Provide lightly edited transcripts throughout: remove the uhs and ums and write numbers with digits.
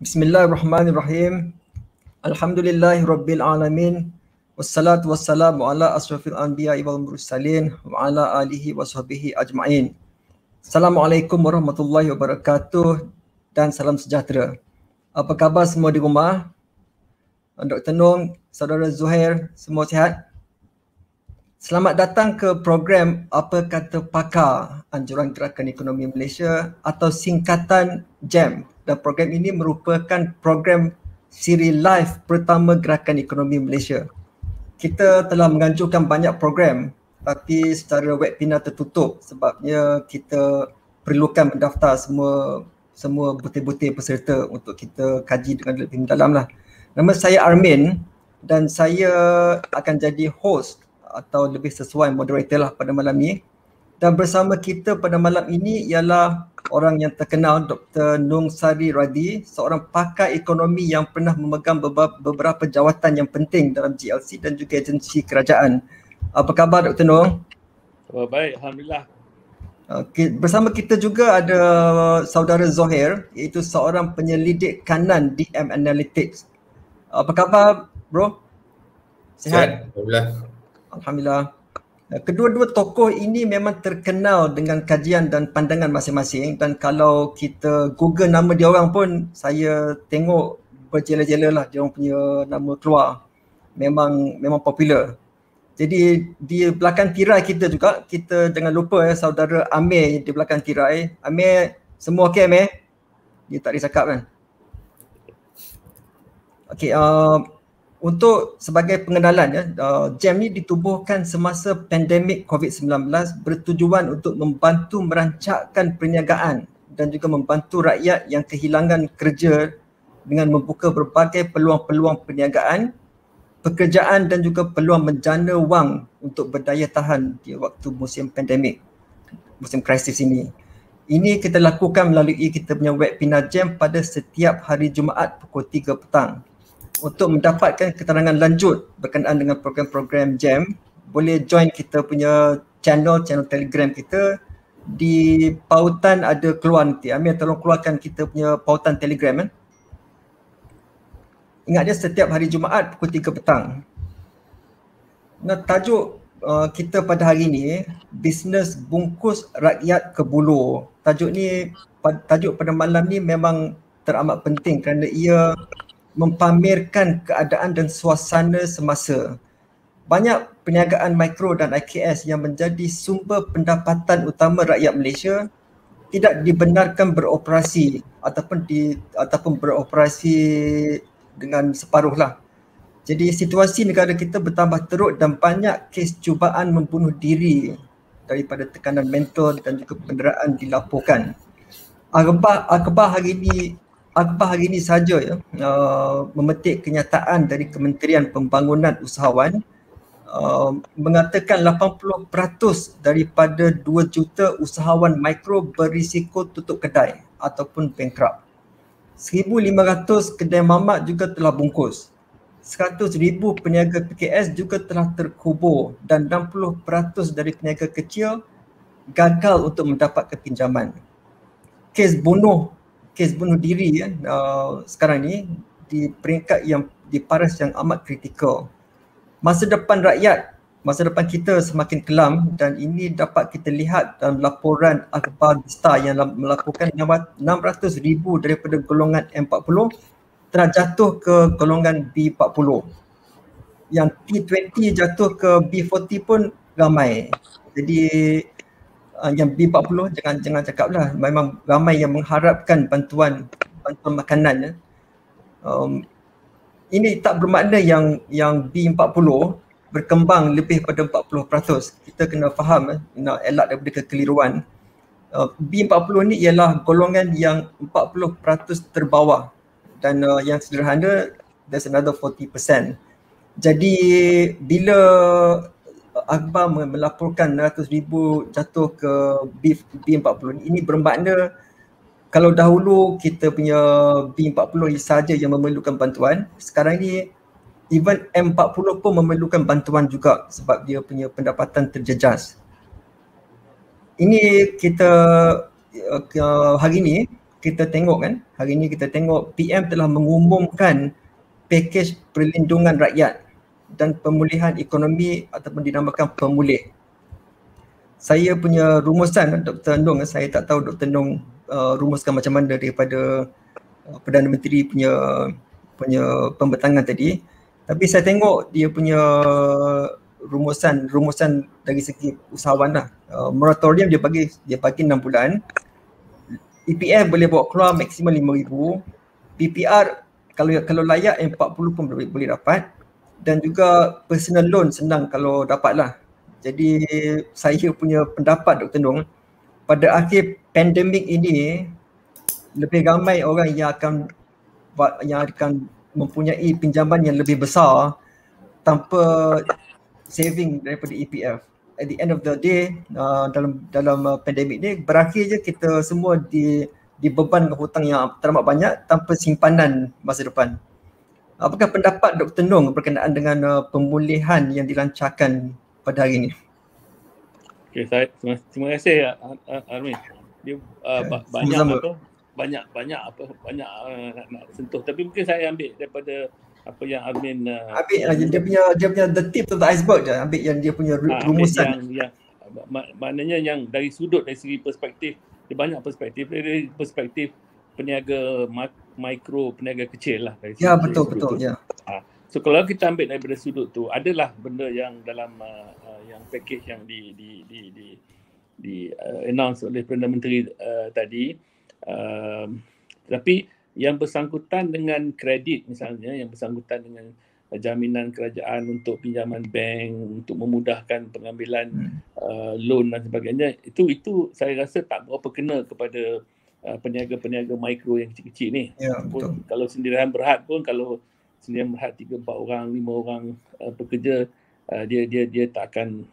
Bismillahirrahmanirrahim. Alhamdulillahirabbil alamin. Wassalatu wassalamu ala asrafil anbiya'i wal mursalin wa ala alihi washabbihi ajma'in. Assalamualaikum warahmatullahi wabarakatuh dan salam sejahtera. Apa khabar semua di rumah? Dr. Nong, Saudara Zuhair, semua sihat? Selamat datang ke program Apa Kata Pakar Anjuran Gerakan Ekonomi Malaysia atau singkatan GEM. Dan program ini merupakan program siri live pertama Gerakan Ekonomi Malaysia. Kita telah menganjurkan banyak program tapi secara webinar tertutup sebabnya kita perlukan mendaftar semua butir-butir peserta untuk kita kaji dengan lebih mendalam lah. Nama saya Armin dan saya akan jadi host atau lebih sesuai moderator lah pada malam ni. Dan bersama kita pada malam ini ialah orang yang terkenal, Dr. Nong Sari Radhi, seorang pakar ekonomi yang pernah memegang beberapa jawatan yang penting dalam GLC dan juga agensi kerajaan. Apa khabar Dr. Nong? Oh, baik, Alhamdulillah. Bersama kita juga ada saudara Zohair, iaitu seorang penyelidik kanan DM Analytics. Apa khabar bro? Sihat? Alhamdulillah. Alhamdulillah. Kedua-dua tokoh ini memang terkenal dengan kajian dan pandangan masing-masing, dan kalau kita Google nama dia orang pun saya tengok berjela-jela lah dia orang punya nama keluar. Memang popular. Jadi di belakang tirai kita juga, kita jangan lupa saudara Amir di belakang tirai. Amir, semua okey Amir? Dia tak ada cakap kan? Okey, untuk sebagai pengenalan GEM ni ditubuhkan semasa pandemik COVID-19 bertujuan untuk membantu merancangkan perniagaan dan juga membantu rakyat yang kehilangan kerja dengan membuka berbagai peluang-peluang perniagaan, pekerjaan dan juga peluang menjana wang untuk berdaya tahan di waktu musim pandemik, musim krisis ini. Ini kita lakukan melalui kita punya webinar GEM pada setiap hari Jumaat pukul 3 petang. Untuk mendapatkan keterangan lanjut berkenaan dengan program-program GEM, boleh join kita punya channel Telegram kita. Di pautan ada keluar nanti. Amir tolong keluarkan kita punya pautan Telegram kan. Ingat dia setiap hari Jumaat pukul 3 petang. Nah, tajuk kita pada hari ini, bisnes bungkus rakyat ke buluh. Tajuk pada malam ni memang teramat penting kerana ia mempamerkan keadaan dan suasana semasa. Banyak perniagaan mikro dan IKS yang menjadi sumber pendapatan utama rakyat Malaysia tidak dibenarkan beroperasi ataupun beroperasi dengan separuh lah. Jadi situasi negara kita bertambah teruk dan banyak kes cubaan membunuh diri daripada tekanan mental dan juga penderaan dilaporkan. Akhbar hari ini saja memetik kenyataan dari Kementerian Pembangunan Usahawan mengatakan 80% daripada 2 juta usahawan mikro berisiko tutup kedai ataupun bankrupt. 1,500 kedai mamak juga telah bungkus. 100,000 peniaga PKS juga telah terkubur dan 60% dari peniaga kecil gagal untuk mendapatkan pinjaman. Kes bunuh diri sekarang ni di peringkat yang di paras yang amat kritikal. Masa depan kita semakin kelam dan ini dapat kita lihat dalam laporan Akhbar Gista yang melaporkan 600,000 daripada golongan M40 telah jatuh ke golongan B40. Yang T20 jatuh ke B40 pun ramai. Jadi yang B40 jangan cakap lah, memang ramai yang mengharapkan bantuan makanan. Ini tak bermakna yang B40 berkembang lebih pada 40%. Kita kena faham, nak elak daripada kekeliruan. B40 ni ialah golongan yang 40% terbawah dan yang sederhana there's another 40%. Jadi bila Akhbar melaporkan 600,000 jatuh ke B40 ini bermakna kalau dahulu kita punya B40 saja yang memerlukan bantuan, sekarang ni even M40 pun memerlukan bantuan juga sebab dia punya pendapatan terjejas. Ini kita hari ini kita tengok kan, hari ni kita tengok PM telah mengumumkan pakej perlindungan rakyat dan pemulihan ekonomi ataupun dinamakan pemulih. Saya punya rumusan, Dr. Ndong, saya tak tahu Dr. Ndong rumuskan macam mana daripada Perdana Menteri punya pembentangan tadi. Tapi saya tengok dia punya rumusan dari segi usahawan lah. Moratorium dia bagi 6 bulan. EPF boleh bawa keluar maksimum 5,000. PPR kalau layak 40 pun boleh dapat. Dan juga personal loan senang kalau dapat lah. Jadi saya punya pendapat Dr. Ndong, pada akhir pandemik ini lebih ramai orang yang akan mempunyai pinjaman yang lebih besar tanpa saving daripada EPF. At the end of the day, dalam pandemik ni berakhir je kita semua dibeban dengan hutang yang teramat banyak tanpa simpanan masa depan. Apakah pendapat Dr. Ndong berkenaan dengan pemulihan yang dilancarkan pada hari ini? Okay, terima kasih Armin. Dia banyak nak sentuh, tapi mungkin saya ambil daripada apa yang Armin dia punya the tip of the iceberg je, ambil yang dia punya rumusan yang maknanya yang dari segi perspektif, dia banyak perspektif, dari perspektif peniaga mikro, peniaga kecil lah. Ya, betul. Ya. So kalau kita ambil daripada sudut tu, adalah benda yang dalam yang package yang di announce oleh Perdana Menteri tadi, tapi yang bersangkutan dengan kredit misalnya, yang bersangkutan dengan jaminan kerajaan untuk pinjaman bank, untuk memudahkan pengambilan loan dan sebagainya, itu saya rasa tak berapa kena kepada peniaga-peniaga mikro yang kecil-kecil ni. Ya, betul. Kalau sendirian berhad pun, kalau sendirian berhad 3-4 orang, 5 orang pekerja, dia tak akan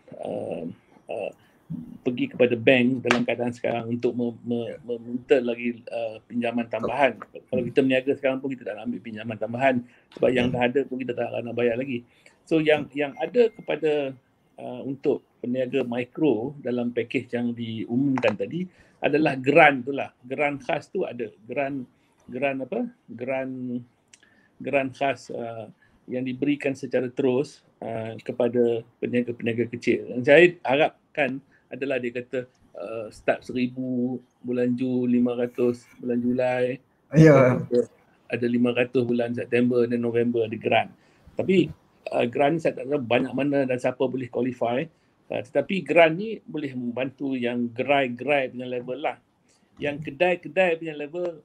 pergi kepada bank dalam keadaan sekarang untuk meminta lagi pinjaman tambahan. Kalau kita meniaga sekarang pun kita tak nak ambil pinjaman tambahan, sebab yang dah ada pun kita tak nak bayar lagi. So yang ada kepada untuk peniaga mikro dalam pakej yang diumumkan tadi adalah grant tu lah. Grant khas tu ada. Grant khas yang diberikan secara terus kepada peniaga-peniaga kecil. Dan saya harapkan adalah dia kata start 1,000 bulan Jun, 500 bulan Julai, ada 500 bulan September dan November ada grant. Tapi grant ni saya tak tahu banyak mana dan siapa boleh qualify. Tetapi grant ni boleh membantu yang gerai-gerai punya level lah. Yang kedai-kedai punya level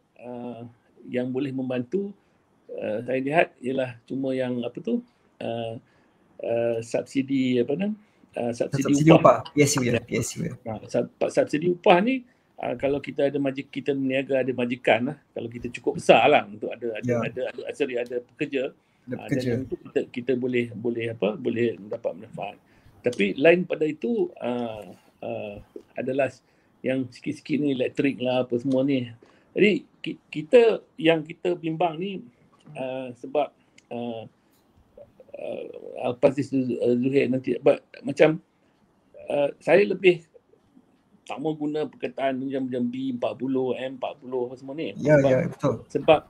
yang boleh membantu, saya lihat ialah cuma yang subsidi subsidi upah. PSU ya. Subsidi upah ni kalau kita ada kita meniaga ada majikan lah, kalau kita cukup besar lah untuk ada pekerja, dan itu kita boleh mendapat manfaat. Tapi lain pada itu adalah yang sikit-sikit ni elektrik lah apa semua ni. Jadi kita bimbang ni sebab lepas Zuhair nanti macam saya lebih tak mau guna perkataan macam B40, M40 apa semua ni. Betul. Sebab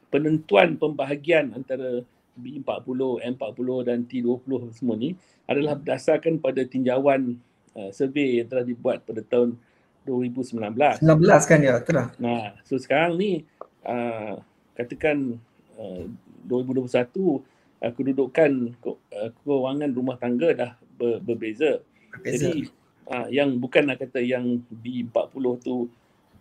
penentuan pembahagian antara B40, M40 dan T20 semua ni adalah berdasarkan pada tinjauan survey yang telah dibuat pada tahun 2019. 19 kan ya, betul lah. Nah, so sekarang ni katakan 2021 kedudukan kewangan rumah tangga dah berbeza. Jadi yang bukanlah kata yang B40 tu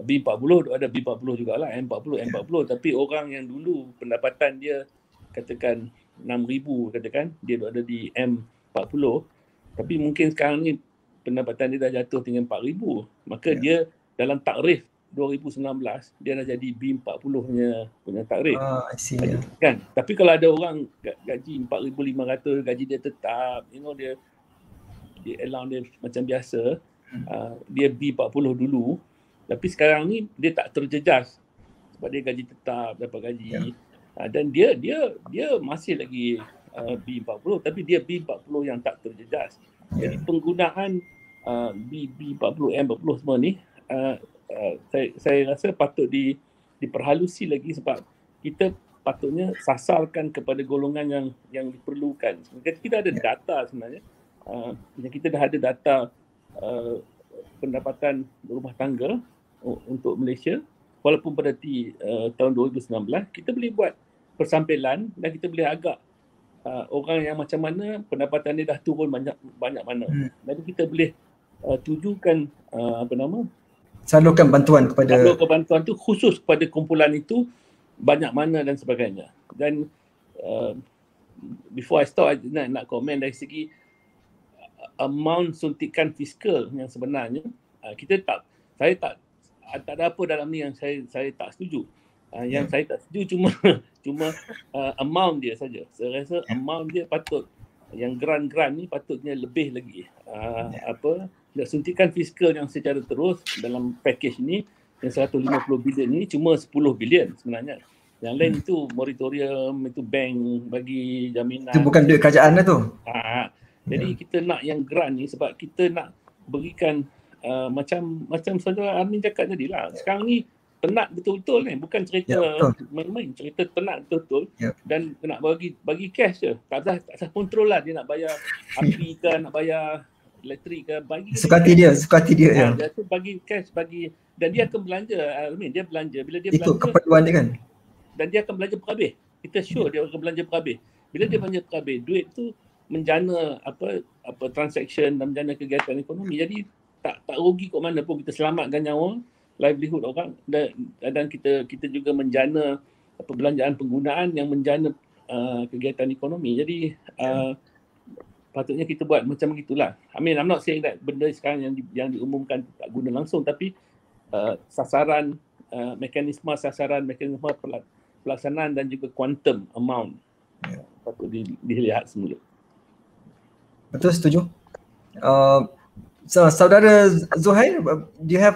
B40 ada B40 jugalah, M40, tapi orang yang dulu pendapatan dia katakan 6,000, katakan dia ada di M40, tapi mungkin sekarang ni pendapatan dia dah jatuh tinggal 4,000, maka dia dalam takrif 2019 dia dah jadi B40 punya takrif. I see, kan? Tapi kalau ada orang gaji 4,500, gaji dia tetap, dia allow dia macam biasa, dia B40 dulu, tapi sekarang ni dia tak terjejas sebab dia gaji tetap, dapat gaji. Dan dia masih lagi B40, tapi dia B40 yang tak terjejas. Jadi penggunaan B40, M40 semua ni saya rasa patut diperhalusi lagi, sebab kita patutnya sasarkan kepada golongan yang diperlukan. Kita ada data sebenarnya, kita dah ada data pendapatan rumah tangga untuk Malaysia, walaupun pada tahun 2019 kita boleh buat persampilan dan kita boleh agak orang yang macam mana pendapatan dia dah turun banyak mana. Jadi kita boleh tujukan salurkan bantuan tu khusus kepada kumpulan itu banyak mana dan sebagainya. Dan before I start, nak komen dari segi amount suntikan fiskal yang sebenarnya, saya tak ada apa dalam ni yang saya tak setuju. Yang saya tak setuju cuma amount dia saja. Saya rasa amount dia patut, yang grant ni patutnya lebih lagi. Suntikan fiskal yang secara terus dalam package ni yang 150 bilion ni cuma 10 bilion sebenarnya. Yang lain itu moratorium, itu bank bagi jaminan. Itu bukan duit kerajaan lah tu. Jadi kita nak yang grant ni sebab kita nak berikan macam saudara Armin cakap tadi lah. Sekarang ni penat betul-betul ni, bukan cerita main-main, cerita penat betul-betul. Dan nak bagi cash je. Tak ada kontrol lah, dia nak bayar api ke, nak bayar elektrik ke, bagi suka hati dia ya. Dia tu bagi cash, dan dia akan belanja. Armin, dia belanja bila dia itu belanja, keperluan dia kan. Dan dia akan belanja berhabis. Kita sure dia akan belanja berhabis. Bila dia belanja berhabis, duit tu menjana apa transaction dan menjana kegiatan ekonomi. Jadi tak rugi kat mana pun, kita selamatkan nyawa, livelihood orang, dan kita juga menjana perbelanjaan penggunaan yang menjana kegiatan ekonomi. Jadi patutnya kita buat macam begitulah. I mean, I'm not saying that benda sekarang yang diumumkan tak guna langsung, tapi sasaran, mekanisme pelaksanaan dan juga quantum amount patut dilihat semula. Betul, setuju. Saudara Zuhair, do you have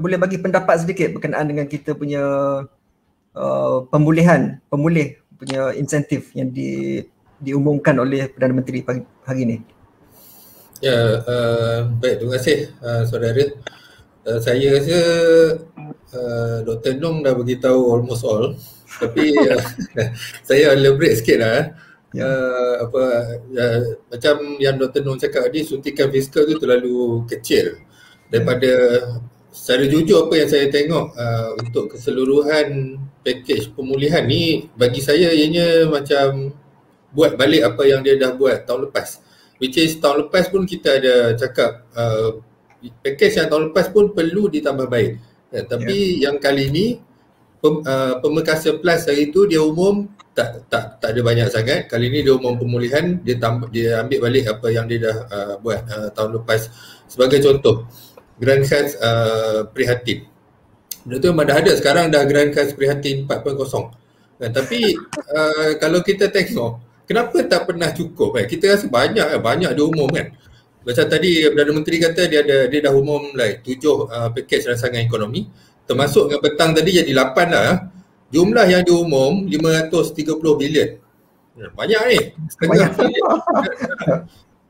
boleh bagi pendapat sedikit berkenaan dengan kita punya pemulih punya insentif yang diumumkan oleh Perdana Menteri hari ini? Ya, baik, terima kasih saudara. Saya rasa Dr. Nong dah beritahu almost all, tapi saya elaborate sikit lah. Macam yang Dr. Nong cakap tadi, suntikan fiskal tu terlalu kecil daripada, secara jujur apa yang saya tengok untuk keseluruhan pakej pemulihan ni, bagi saya ianya macam buat balik apa yang dia dah buat tahun lepas, which is tahun lepas pun kita ada cakap pakej yang tahun lepas pun perlu ditambah baik, tapi yang kali ni Pemekasan Plus hari tu dia umum tak ada banyak sangat. Kali ni dia umum pemulihan, dia ambil balik apa yang dia dah buat tahun lepas. Sebagai contoh, Grant Khas Prihatin. Benda tu memang dah ada, sekarang dah Grant Khas Prihatin 4.0. Tapi kalau kita tengok, kenapa tak pernah cukup? Kita rasa banyak dia umum kan. Macam tadi Perdana Menteri kata dia dah umum 7 pakej rancangan ekonomi. Termasuk dengan petang tadi jadi 8 lah. Jumlah yang diumum 530 bilion. Banyak ni. Setengah bilion.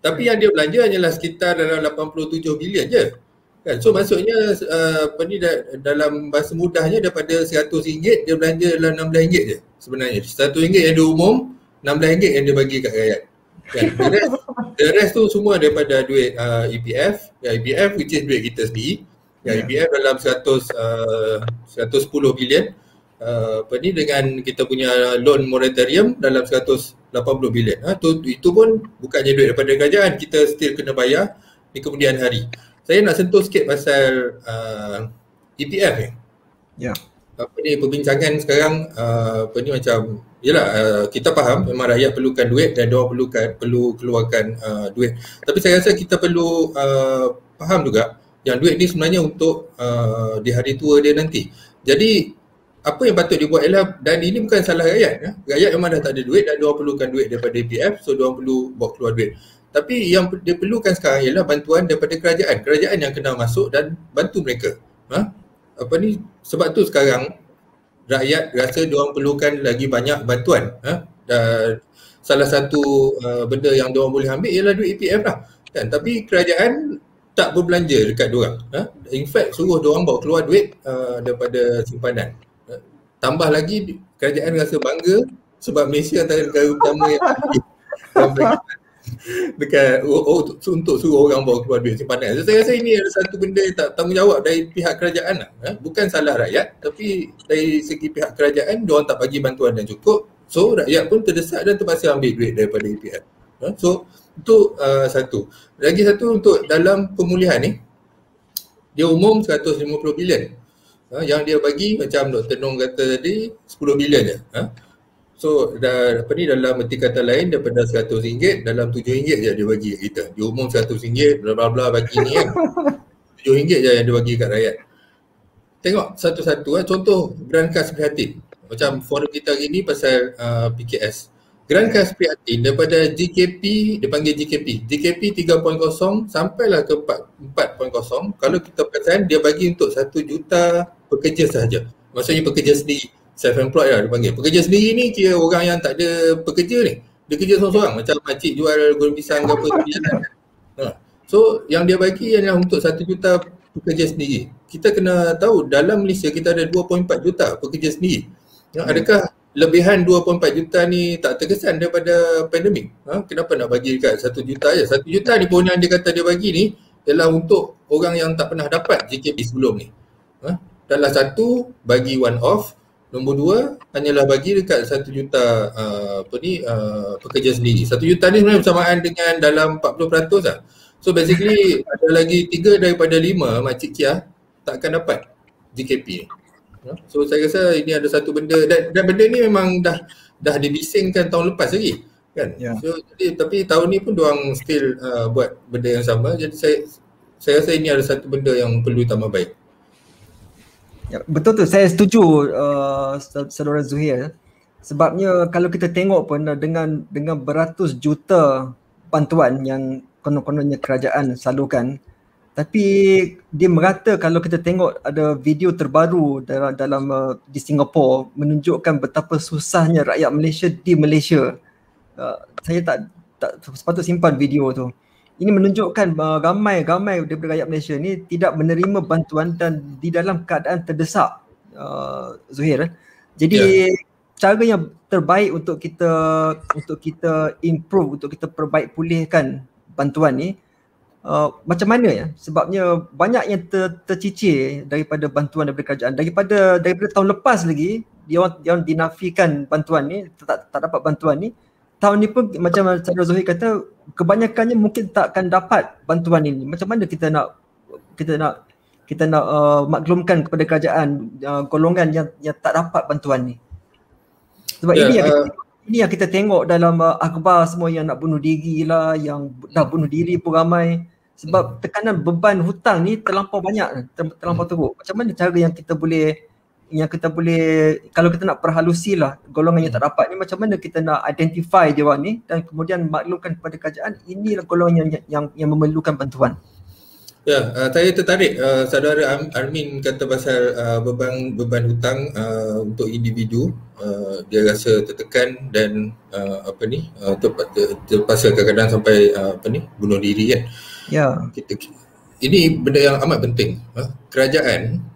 Tapi yang dia belanja hanyalah sekitar dalam 87 bilion je. Kan? So maksudnya dalam bahasa mudahnya daripada RM100 dia belanja dalam RM16 je sebenarnya. RM100 yang dia umum, RM16 yang dia bagi kat rakyat. Kan? The rest tu semua daripada duit EPF. EPF which is duit kita sendiri. EPF dalam 110 bilion. Dengan kita punya loan moratorium dalam 180 bilion. Itu pun bukannya duit daripada kerajaan, kita still kena bayar di kemudian hari. Saya nak sentuh sikit pasal EPF ni. Ya. Perbincangan sekarang macam yalah, kita faham memang rakyat perlukan duit dan diorang perlu keluarkan duit. Tapi saya rasa kita perlu faham juga yang duit ni sebenarnya untuk di hari tua dia nanti. Jadi apa yang patut dibuat ialah, dan ini bukan salah rakyat. Rakyat memang dah tak ada duit dan diorang perlukan duit daripada EPF, so diorang perlu bawa keluar duit. Tapi yang dia perlukan sekarang ialah bantuan daripada kerajaan. Kerajaan yang kena masuk dan bantu mereka. Sebab tu sekarang rakyat rasa diorang perlukan lagi banyak bantuan. Dan salah satu benda yang diorang boleh ambil ialah duit EPF lah. Kan? Tapi kerajaan tak berbelanja dekat diorang. In fact suruh diorang bawa keluar duit daripada simpanan. Tambah lagi kerajaan rasa bangga sebab Malaysia antara negara utama yang dekat untuk suruh orang bawa keluar duit simpanan. So, saya rasa ini adalah satu benda yang tak tanggungjawab dari pihak kerajaan lah. Bukan salah rakyat, tapi dari segi pihak kerajaan diorang tak bagi bantuan yang cukup. So rakyat pun terdesak dan terpaksa ambil duit daripada EPR. So itu satu. Lagi satu, untuk dalam pemulihan ni dia umum 150 bilion. Yang dia bagi macam Dr. Nong kata tadi 10 bilion je. So dalam erti kata lain daripada RM100 dalam RM7 je dia bagi kat kita. Dia umum RM100 bla bla bla bagi ni kan. RM7 je yang dia bagi kat rakyat. Tengok satu-satu contoh Grant Khas Prihatin. Macam forum kita hari ni pasal PKS. Grant Khas Prihatin daripada GKP, dia panggil GKP 3.0 sampailah ke 4.0. Kalau kita perasan dia bagi untuk 1 juta pekerja sahaja. Maksudnya pekerja sendiri, self-employed lah dia panggil. Pekerja sendiri ni kira orang yang tak ada pekerja ni. Dia kerja seorang-seorang, macam makcik jual goreng pisang ke apa. So yang dia bagi adalah untuk 1 juta pekerja sendiri. Kita kena tahu dalam Malaysia kita ada 2.4 juta pekerja sendiri. Adakah lebihan 2.4 juta ni tak terkesan daripada pandemik? Kenapa nak bagi dekat 1 juta je? 1 juta ni pun yang dia kata dia bagi ni ialah untuk orang yang tak pernah dapat JKP sebelum ni. Salah satu bagi one off, nombor dua hanyalah bagi dekat 1 juta pekerja sendiri. 1 juta ni sebenarnya bersamaan dengan dalam 40% lah. So basically ada lagi 3 daripada 5 makcik Kia tak akan dapat JKP ni. So saya rasa ini ada satu benda dan benda ni memang dah dibisingkan tahun lepas lagi kan. So tapi tahun ni pun diorang still buat benda yang sama. Jadi saya rasa ini ada satu benda yang perlu tambah baik. Ya, betul tu, saya setuju saudara Zuhair. Sebabnya kalau kita tengok pun dengan beratus juta bantuan yang konon-kononnya kerajaan salurkan, tapi dia merata. Kalau kita tengok ada video terbaru dalam di Singapura menunjukkan betapa susahnya rakyat Malaysia di Malaysia. Saya tak sepatut simpan video tu. Ini menunjukkan ramai daripada rakyat Malaysia ni tidak menerima bantuan dan di dalam keadaan terdesak, Zuhair. Jadi cara yang terbaik untuk kita improve, untuk kita perbaik pulihkan bantuan ni, macam mana ya? Sebabnya banyak yang tercicir daripada bantuan daripada kerajaan. Daripada tahun lepas lagi dia orang dinafikan bantuan ni, tak dapat bantuan ni. Tahun ni pun macam Saudara Zuhair kata, kebanyakannya mungkin tak akan dapat bantuan ini. Macam mana kita nak maklumkan kepada kerajaan golongan yang tak dapat bantuan ni? Sebab ini yang kita tengok dalam akhbar semua, yang nak bunuh diri lah, yang dah bunuh diri pun ramai. Sebab tekanan beban hutang ni terlampau banyak, terlampau teruk. Macam mana cara yang kita boleh kalau kita nak perhalusi lah golongan yang tak dapat ni, macam mana kita nak identify dia orang ni dan kemudian maklumkan kepada kerajaan inilah golongan yang memerlukan bantuan. Ya, saya tertarik saudara Armin kata pasal beban hutang untuk individu. Dia rasa tertekan dan terpaksa kadang-kadang sampai bunuh diri kan. Ya. Ini benda yang amat penting. Kerajaan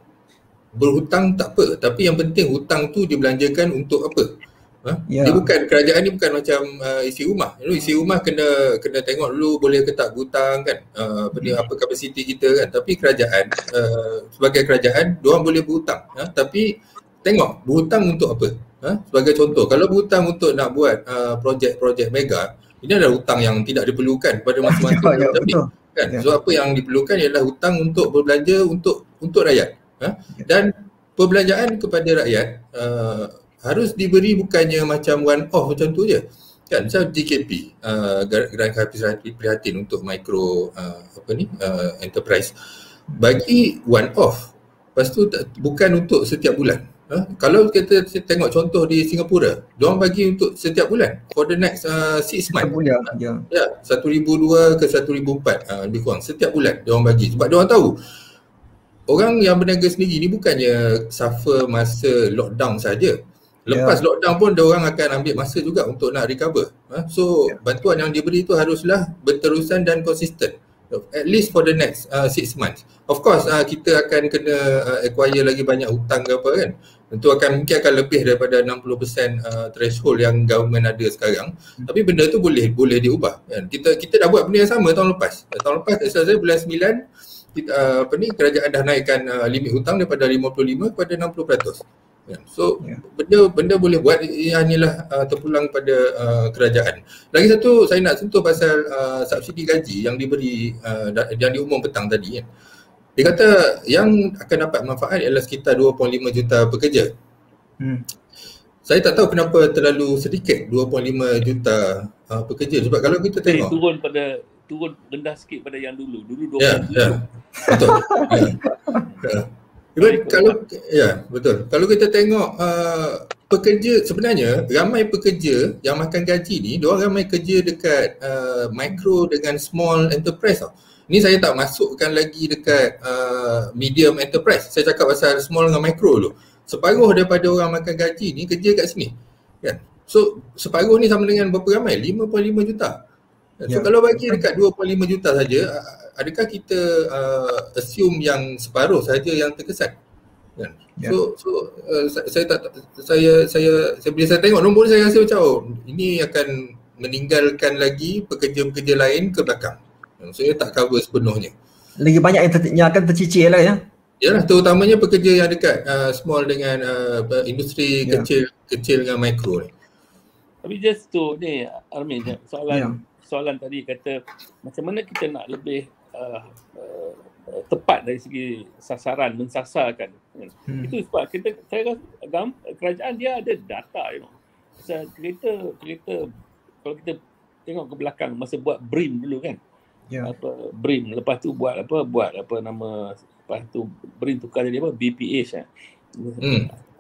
berhutang tak apa, tapi yang penting hutang tu dibelanjakan untuk apa? Dia bukan, kerajaan ni bukan macam isi rumah. Isi rumah kena tengok dulu boleh ke tak hutang kan, apa kapasiti kita kan. Tapi kerajaan sebagai kerajaan diorang boleh berhutang, tapi tengok berhutang untuk apa? Sebagai contoh, kalau berhutang untuk nak buat projek-projek mega, ini adalah hutang yang tidak diperlukan pada masa-masa kan. So apa yang diperlukan ialah hutang untuk berbelanja untuk rakyat. Dan perbelanjaan kepada rakyat harus diberi bukannya macam one off macam tu je kan. Macam GKP, Grant Khas Prihatin untuk micro enterprise, bagi one off. Lepas tu bukan untuk setiap bulan. Kalau kita tengok contoh di Singapura, diorang bagi untuk setiap bulan for the next 6 months. Ya, 1,200 ke 1,400 lebih kurang setiap bulan diorang bagi. Sebab diorang tahu orang yang berniaga sendiri ni bukannya suffer masa lockdown saja. Lepas lockdown pun diorang akan ambil masa juga untuk nak recover. So bantuan yang diberi tu haruslah berterusan dan konsisten. at least for the next 6 months. Of course kita akan kena acquire lagi banyak hutang ke apa kan. Tentu mungkin akan lebih daripada 60% threshold yang government ada sekarang. Tapi benda tu boleh diubah kan. Kita dah buat benda yang sama tahun lepas. Tahun lepas saya bulan 9 kerajaan dah naikkan limit hutang daripada 55 kepada 60%. So benda boleh buat, hanyalah terpulang pada kerajaan. Lagi satu saya nak sentuh pasal subsidi gaji yang diberi yang diumum petang tadi kan. Dia kata yang akan dapat manfaat ialah sekitar 2.5 juta pekerja. Saya tak tahu kenapa terlalu sedikit 2.5 juta pekerja, sebab kalau kita tengok turun rendah sikit pada yang dulu 27. Betul. Betul. Kalau kita tengok pekerja, sebenarnya ramai pekerja yang makan gaji ni, diorang ramai kerja dekat micro dengan small enterprise tau. Ni saya tak masukkan lagi dekat medium enterprise. Saya cakap pasal small dengan micro dulu. Separuh daripada orang makan gaji ni kerja kat sini kan. So separuh ni sama dengan berapa ramai? 5.5 juta. So kalau bagi dekat 2.5 juta saja, adakah kita assume yang separuh saja yang terkesan kan? Bila saya tengok nombor ni, saya rasa macam ini akan meninggalkan lagi pekerja-pekerja lain ke belakang. Maksudnya tak cover sepenuhnya. Lagi banyak yang akan tercicir lah ya. Yalah, terutamanya pekerja yang dekat small dengan industri kecil dengan mikro ni. Tapi just tu ni Armin, soalan tadi kata macam mana kita nak lebih tepat dari segi sasaran, mensasarkan. Itu sebab saya rasa kerajaan dia ada data, Pasal kereta kalau kita tengok ke belakang masa buat BRIM dulu kan. BRIM, lepas tu buat nama, lepas tu BRIM tukar jadi apa, BPH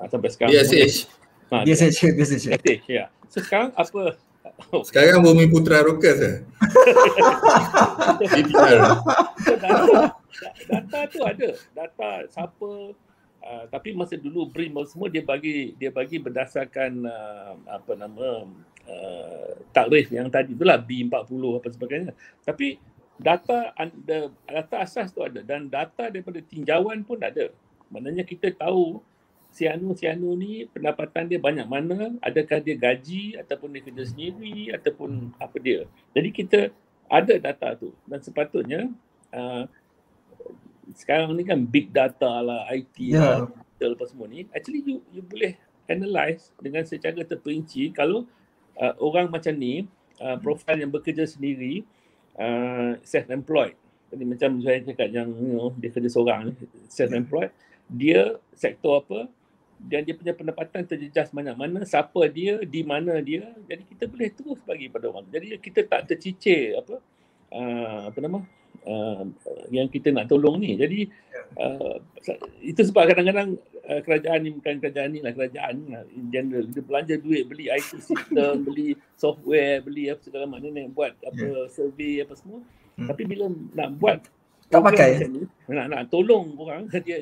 sampai sekarang BSH ya. So sekarang apa? Sekarang Bumi Putra Rockers data tu ada, data siapa, tapi masa dulu BRIM semua dia bagi berdasarkan takrif yang tadi itulah B40 apa sebagainya. Tapi data asas tu ada, dan data daripada tinjauan pun ada. Maknanya kita tahu si Anu ni pendapatan dia banyak mana, adakah dia gaji ataupun dia kerja sendiri ataupun apa dia. Jadi kita ada data tu, dan sepatutnya sekarang ni kan big data lah, IT lah, digital apa semua ni, actually you boleh analyse dengan secara terperinci. Kalau orang macam ni, profil yang bekerja sendiri, self-employed, jadi macam saya cakap yang dia kerja seorang, self-employed, dia sektor apa, dan dia punya pendapatan terjejas banyak mana, siapa dia, di mana dia. Jadi kita boleh terus bagi pada orang. Jadi kita tak tercicir yang kita nak tolong ni. Jadi itu sebab kadang-kadang kerajaan ni, bukan kerajaan ni lah, kerajaan in general, dia belanja duit beli IT system, beli software, beli apa segala macam ni, buat apa survey apa semua. Tapi bila nak buat tak pakai, nak tolong orang, dia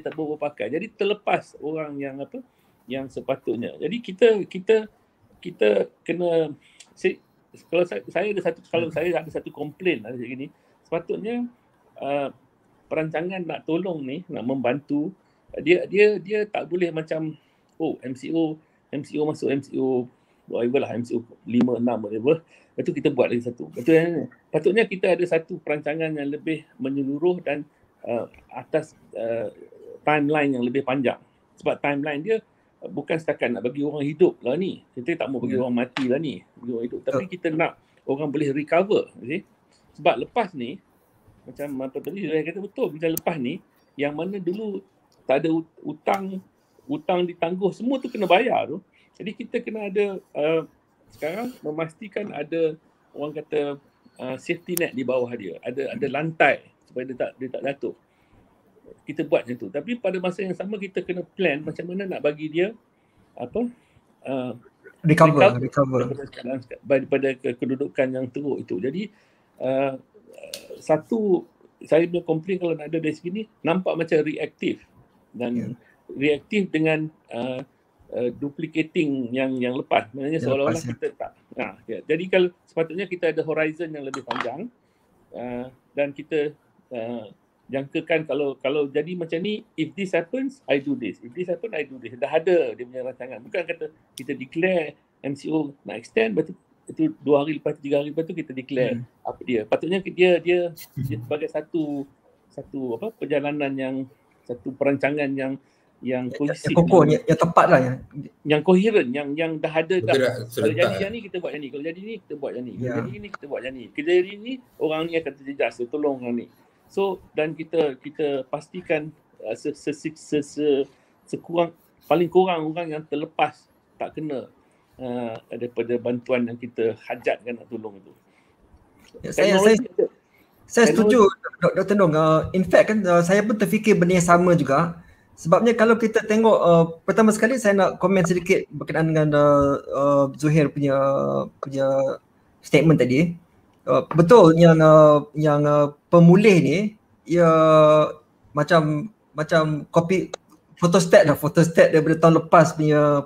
tak berpakai. Jadi terlepas orang yang sepatutnya. Jadi kita kena, kalau saya ada satu komplain macam gini, sepatutnya perancangan nak tolong ni, nak membantu, dia tak boleh macam MCO masuk MCO whatever lah, MCO 5, 6 whatever, lepas tu kita buat lagi satu. Patutnya kita ada satu perancangan yang lebih menyeluruh dan atas timeline yang lebih panjang. Sebab timeline dia bukan setakat nak bagi orang hidup lah ni. Kita tak mau bagi orang mati lah ni, bagi orang hidup. Tapi kita nak orang boleh recover. Sebab lepas ni, macam apa tadi saya kata betul, macam lepas ni, yang mana dulu tak ada hutang ditangguh, semua tu kena bayar tu. Jadi kita kena ada sekarang memastikan ada orang kata safety net di bawah dia, ada lantai supaya dia tak jatuh. Kita buat macam tu. Tapi pada masa yang sama kita kena plan macam mana nak bagi dia recover daripada kedudukan yang teruk itu. Jadi satu, saya punya komplain kalau nak ada dari sini, nampak macam reaktif, dan reaktif dengan duplicating yang lepas. Maknanya seolah-olah kita tak. Jadi kalau sepatutnya kita ada horizon yang lebih panjang dan kita jangkakan kalau jadi macam ni, if this happens, I do this. If this happens, I do this. Dah ada dia punya rancangan. Bukan kata kita declare MCO nak extend, lepas tu itu 2 hari lepas, 3 hari lepas tu kita declare apa dia. Patutnya dia sebagai satu perjalanan satu perancangan yang kohesif, yang tepat lah, yang koheren, yang dah ada dah. Kalau jadi yang ni kita buat yang ni, kalau jadi ni kita buat yang ni, kalau jadi ni kita buat yang ni. Kita jadi ni orang ni akan terjejas, tolong orang ni. So dan kita pastikan sekurang paling kurang orang yang terlepas tak kena daripada bantuan yang kita hajatkan nak tolong itu. Saya setuju Dr. Nong. In fact kan saya pun terfikir benda yang sama juga. Sebabnya kalau kita tengok pertama sekali saya nak komen sedikit berkenaan dengan Zuhair punya statement tadi. Betul yang pemulih ni ia macam copy photostat daripada tahun lepas punya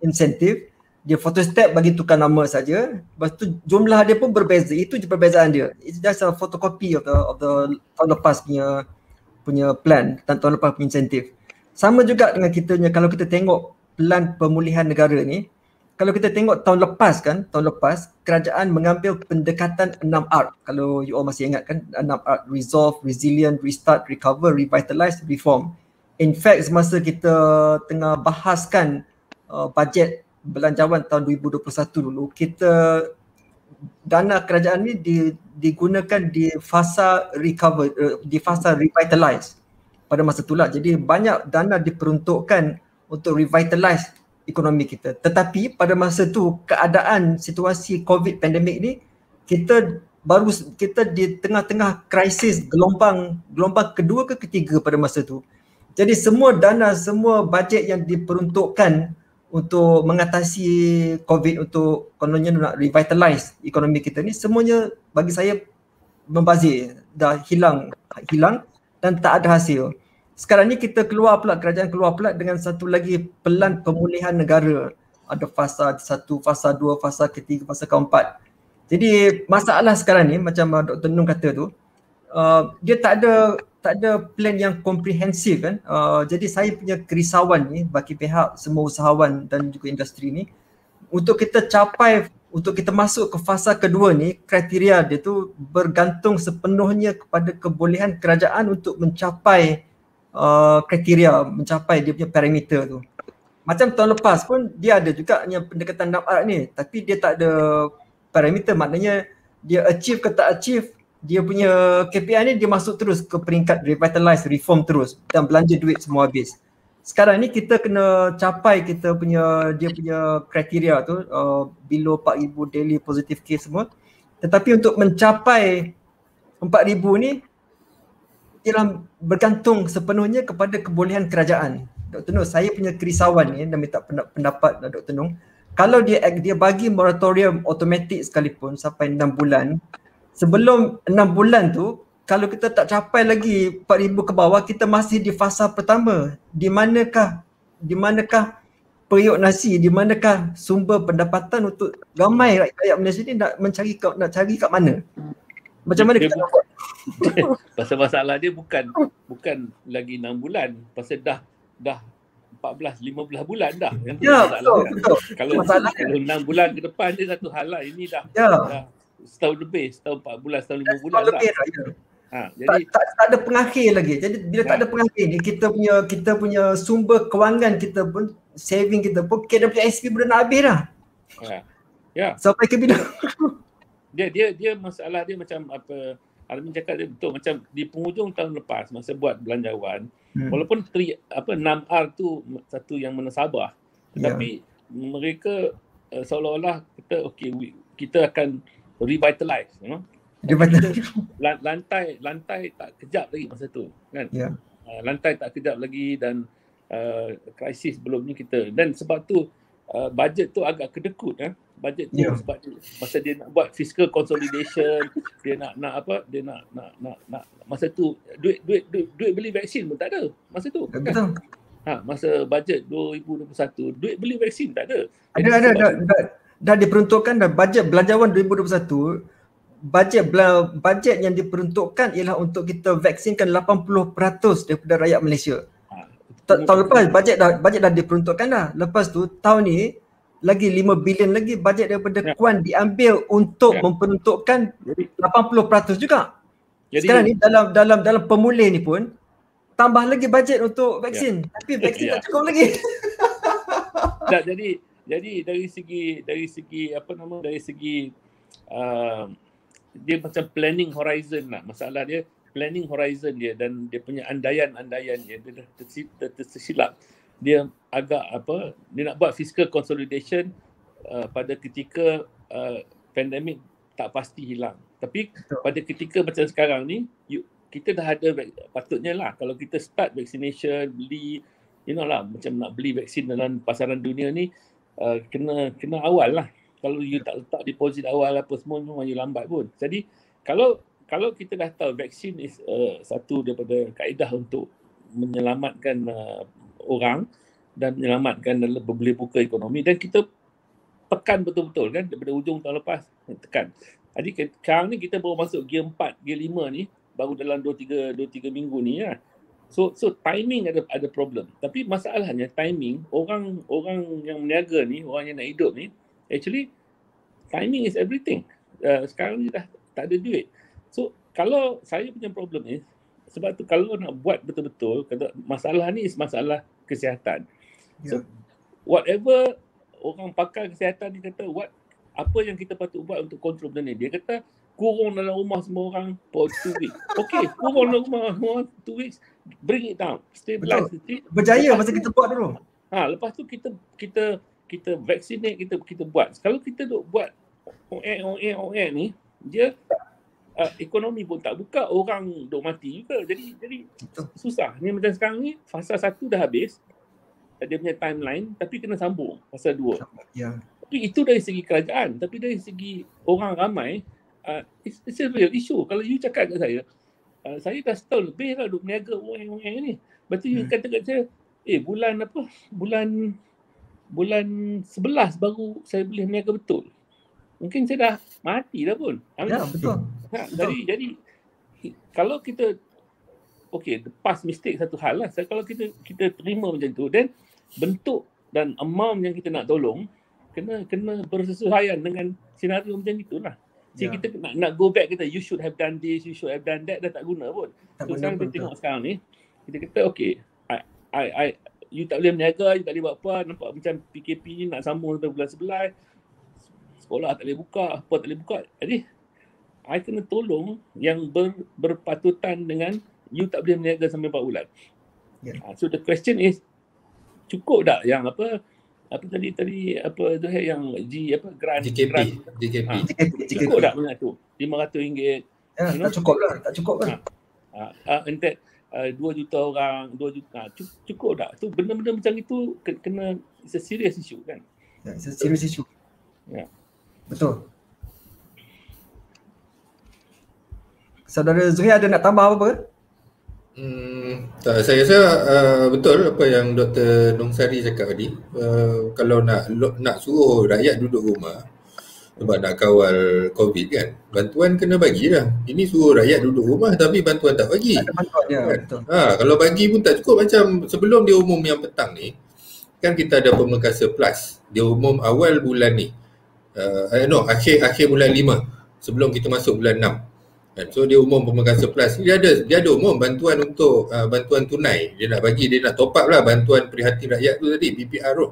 insentif. Dia photostat bagi tukar nama saja. Lepas tu jumlah dia pun berbeza. Itu je perbezaan dia. It's just a photocopy of the tahun lepas punya plan, tahun lepas punya insentif. Sama juga dengan kalau kita tengok plan pemulihan negara ni, kalau kita tengok tahun lepas kerajaan mengambil pendekatan 6R. Kalau you all masih ingat kan, 6R: resolve, resilient, restart, recover, revitalize, reform. In fact, semasa kita tengah bahaskan bajet belanjawan tahun 2021 dulu, dana kerajaan ni digunakan di fasa recover, di fasa revitalize pada masa itulah. Jadi banyak dana diperuntukkan untuk revitalize ekonomi kita. Tetapi pada masa tu keadaan situasi COVID pandemik ni, kita di tengah-tengah krisis gelombang kedua ke ketiga pada masa tu. Jadi semua dana, semua bajet yang diperuntukkan untuk mengatasi COVID, untuk kononnya nak revitalize ekonomi kita ni, semuanya bagi saya membazir, dah hilang dan tak ada hasil. Sekarang ni kerajaan keluar pula dengan satu lagi pelan pemulihan negara. Ada fasa 1, fasa 2, fasa ketiga, fasa keempat. Jadi masalah sekarang ni macam Dr. Nong kata tu, dia tak ada plan yang komprehensif kan. Jadi saya punya kerisauan ni bagi pihak semua usahawan dan juga industri ni, untuk kita masuk ke fasa kedua ni, kriteria dia tu bergantung sepenuhnya kepada kebolehan kerajaan untuk mencapai kriteria, mencapai dia punya parameter tu. Macam tahun lepas pun dia ada juga yang pendekatan 6R ni, tapi dia tak ada parameter. Maknanya dia achieve ke tak achieve, dia punya KPI ni dia masuk terus ke peringkat revitalize, reform terus, dan belanja duit semua habis. Sekarang ni kita kena capai dia punya kriteria tu, below 4,000 daily positive case semua. Tetapi untuk mencapai 4,000 ni ialah bergantung sepenuhnya kepada kebolehan kerajaan. Dr. Nong, saya punya kerisauan ni dan minta pendapat Dr. Nong, kalau dia bagi moratorium automatik sekalipun sampai 6 bulan, sebelum 6 bulan tu, kalau kita tak capai lagi 4,000 ke bawah, kita masih di fasa pertama. Di manakah periuk nasi, di manakah sumber pendapatan untuk ramai rakyat Malaysia ni nak cari kat mana? Macam mana kita nak buat? Pasal masalah dia bukan lagi 6 bulan, pasal dah 14-15 bulan dah. Ya, betul. Kalau 6 bulan ke depan dia satu hal lah. Ini dah setahun lebih, setahun 4 bulan, setahun 5 bulan dah. Jadi tak ada pengakhir lagi. Jadi bila tak ada pengakhir ni, kita punya sumber kewangan kita pun, saving kita pun, KWSP pun nak habis dah. Ya. Sampai ke bila? Dia masalah dia macam apa Alamin cakap, dia betul. Macam di penghujung tahun lepas masa buat belanjawan, walaupun 6R tu satu yang menasabah, tetapi mereka seolah-olah kita akan revitalize, lantai tak kejap lagi masa tu kan. Lantai tak kejap lagi dan krisis belum ni kita, dan sebab tu bajet tu agak kedekut bajet tu sebab masa dia nak buat fiscal consolidation, dia nak masa tu duit beli vaksin pun tak ada masa tu kan? masa bajet 2021 duit beli vaksin tak ada. Dah diperuntukkan dah bajet belanjawan 2021. Bajet yang diperuntukkan ialah untuk kita vaksinkan 80% daripada rakyat Malaysia. Tahun lepas bajet dah diperuntukkan dah. Lepas tu tahun ni lagi 5 bilion lagi bajet daripada Kuan diambil untuk memperuntukkan 80% juga. Sekarang ni dalam pemulih ni pun tambah lagi bajet untuk vaksin. Tapi vaksin tak cukup lagi. Tak, jadi dari segi dia macam planning horizon lah. Masalah dia planning horizon dia dan dia punya andaian dia dah tersilap. Dia agak dia nak buat fiscal consolidation pada ketika pandemik tak pasti hilang. Tapi pada ketika macam sekarang ni kita dah ada, patutnya lah kalau kita start vaccination, beli macam nak beli vaksin dalam pasaran dunia ni kena awal lah. Kalau you tak letak deposit awal apa semua memang you lambat pun. Jadi kalau kita dah tahu vaksin is satu daripada kaedah untuk menyelamatkan orang dan menyelamatkan dalam boleh buka ekonomi, dan kita tekan betul-betul kan daripada hujung tahun lepas tekan. Jadi sekarang ni kita baru masuk gear 4, gear 5 ni baru dalam 2-3 minggu ni lah. So timing ada problem. Tapi masalahnya timing, orang yang meniaga ni, orang yang nak hidup ni, actually timing is everything. Sekarang ni dah tak ada duit. So kalau saya punya problem ni, sebab tu kalau nak buat betul-betul, masalah ni is masalah kesihatan. So whatever orang pakar kesihatan ni kata, apa yang kita patut buat untuk kontrol benda ni? Dia kata kurung dalam rumah semua orang for 2 weeks. Okay, kurung dalam rumah 2 weeks, bring it down, stabilize. Berjaya masa kita buat dulu. Lepas tu kita vaccinate, kita buat. Kalau kita duk buat ON ni, dia ekonomi pun tak buka, orang duk mati juga. Jadi susah. Ni macam sekarang ni fasa 1 dah habis. Dia punya timeline, tapi kena sambung fasa 2. Tapi itu dari segi kerajaan, tapi dari segi orang ramai, it's a real issue. Kalau you cakap kat saya dah setahun lebih lah duk meniaga ON ni. Lepas tu you kata kat saya, bulan 11 baru saya boleh meniaga betul. Mungkin saya dah mati dah pun. Betul. Jadi kalau kita the past mistake satu hal lah. Kalau kita terima macam tu, then bentuk dan amount yang kita nak tolong kena bersesuaian dengan senario macam itulah. Jadi kita nak go back, kita you should have done this, you should have done that, dah tak guna pun. So sekarang kita tengok sekarang ni, kita kata you tak boleh meniaga, you tak boleh buat apa, nampak macam PKP ni nak sambung sampai bulan 11, sekolah tak boleh buka, apa tak boleh buka. Jadi I kena tolong yang berpatutan dengan you tak boleh meniaga sampai 4 bulan. So the question is, cukup tak yang apa tadi yang grant JKP. Cukup tak benda tu? RM500. Tak cukup kan? And that 2 juta orang, 2 juta, cukup tak? Tu benda-benda macam itu kena, it's a serious issue kan? It's a serious issue. Betul. Saudara Zuhair ada nak tambah apa-apa? Tak, saya rasa betul apa yang Dr. Nongsari cakap tadi. Kalau nak suruh rakyat duduk rumah sebab nak kawal COVID kan, bantuan kena bagi dah. Ini suruh rakyat duduk rumah tapi bantuan tak bagi. Tak ada bantuan dia, kan? Betul. Kalau bagi pun tak cukup. Macam sebelum dia umum yang petang ni, kan kita ada Pemekasa Plus. Dia umum awal bulan ni. Akhir bulan 5 sebelum kita masuk bulan 6. So dia umum Pemekasa Plus. Dia ada umum bantuan untuk bantuan tunai. Dia nak bagi, dia nak top up lah bantuan prihatin rakyat tu tadi, PPR tu.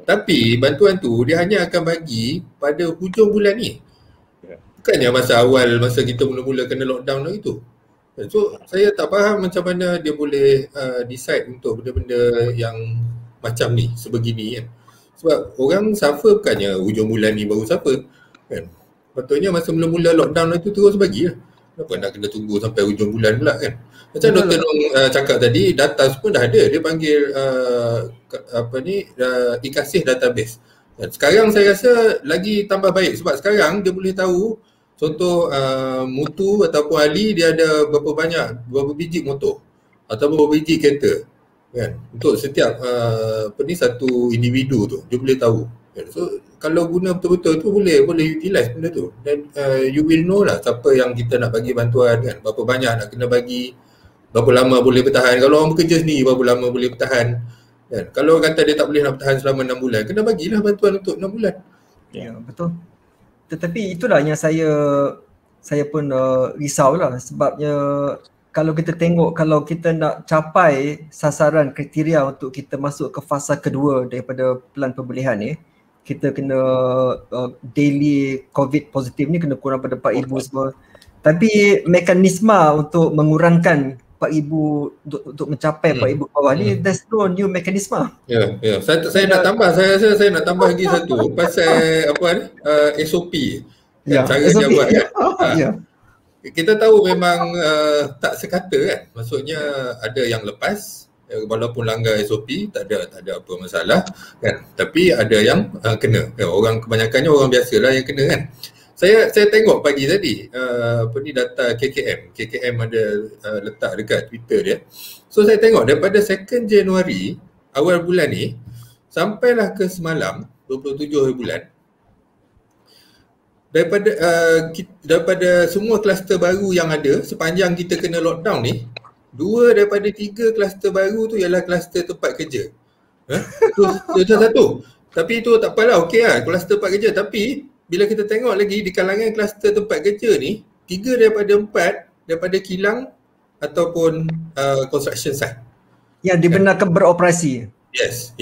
Tapi bantuan tu dia hanya akan bagi pada hujung bulan ni. Bukannya masa awal, masa kita mula-mula kena lockdown lah itu. So saya tak faham macam mana dia boleh decide untuk benda-benda yang macam ni, sebegini kan. Sebab orang suffer bukannya hujung bulan ni baru suffer kan. Patutnya masa mula-mula lockdown itu terus bagi lah. Kenapa nak kena tunggu sampai hujung bulan pula kan. Macam Dr. Nong cakap tadi, data semua dah ada. Dia panggil IKASIH database. Dan sekarang saya rasa lagi tambah baik sebab sekarang dia boleh tahu contoh mutu ataupun ahli dia ada berapa biji motor atau berapa biji kereta. kan, untuk setiap satu individu tu dia boleh tahu kan? So kalau guna betul-betul tu boleh utilize benda tu, dan you will know lah siapa yang kita nak bagi bantuan kan, berapa banyak nak kena bagi, berapa lama boleh bertahan. Kalau orang bekerja sendiri berapa lama boleh bertahan kan. Kalau orang kata dia tak boleh nak bertahan selama 6 bulan, kena bagilah bantuan untuk 6 bulan. Ya, betul. Tetapi itulah yang saya pun risaulah, sebabnya kalau kita tengok, kalau kita nak capai sasaran kriteria untuk kita masuk ke fasa kedua daripada pelan pemulihan ni, kita kena daily COVID positif ni kena kurang pada 4,000 semua. Tapi mekanisme untuk mengurangkan 4,000 untuk mencapai 4,000 ke bawah ni, there's no new mekanisme. Ya. Saya nak tambah, saya nak tambah lagi satu pasal apa ni, SOP. Cara dia buat kan. Kita tahu memang tak sekata kan. Maksudnya ada yang lepas, walaupun langgar SOP tak ada apa masalah kan. Tapi ada yang kena. Orang kebanyakannya orang biasalah yang kena kan. Saya tengok pagi tadi data KKM ada letak dekat Twitter dia. So saya tengok daripada 2 Januari awal bulan ni sampailah ke semalam 27 bulan, daripada semua kluster baru yang ada sepanjang kita kena lockdown ni, 2 daripada 3 kluster baru tu ialah kluster tempat kerja. Itu satu. Tapi itu tak apalah, okey lah kluster tempat kerja. Tapi bila kita tengok lagi di kalangan kluster tempat kerja ni, 3 daripada 4 daripada kilang ataupun construction site yang dibenarkan beroperasi. Yes.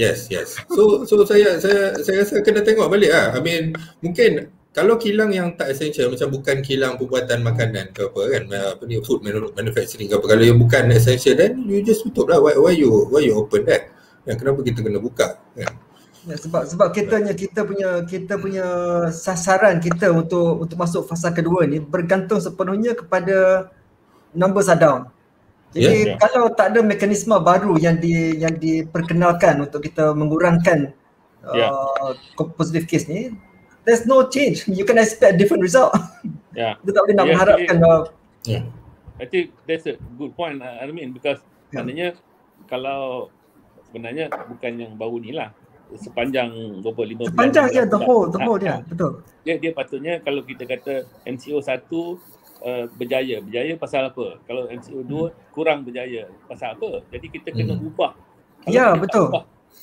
So saya rasa kena tengok balik lah. I mean, mungkin kalau kilang yang tak essential, macam bukan kilang pembuatan makanan ke apa kan, food manufacturing ke apa, kalau yang bukan essential, then you just tutup lah. Why you open that? Kenapa kita kena buka kan? Ya, sebab kita punya sasaran kita untuk masuk fasa kedua ni bergantung sepenuhnya kepada numbers are down. Jadi kalau tak ada mekanisme baru yang diperkenalkan untuk kita mengurangkan positive case ni, there's no change. You can expect different result. Kita tak boleh nak mengharapkan. I think that's a good point, I mean, because maknanya kalau sebenarnya bukan yang baru ni lah, sepanjang 25 sepanjang bulan. The whole dia, betul. Dia patutnya kalau kita kata MCO 1 berjaya pasal apa? Kalau MCO 2 kurang berjaya pasal apa? Jadi kita kena ubah. Betul.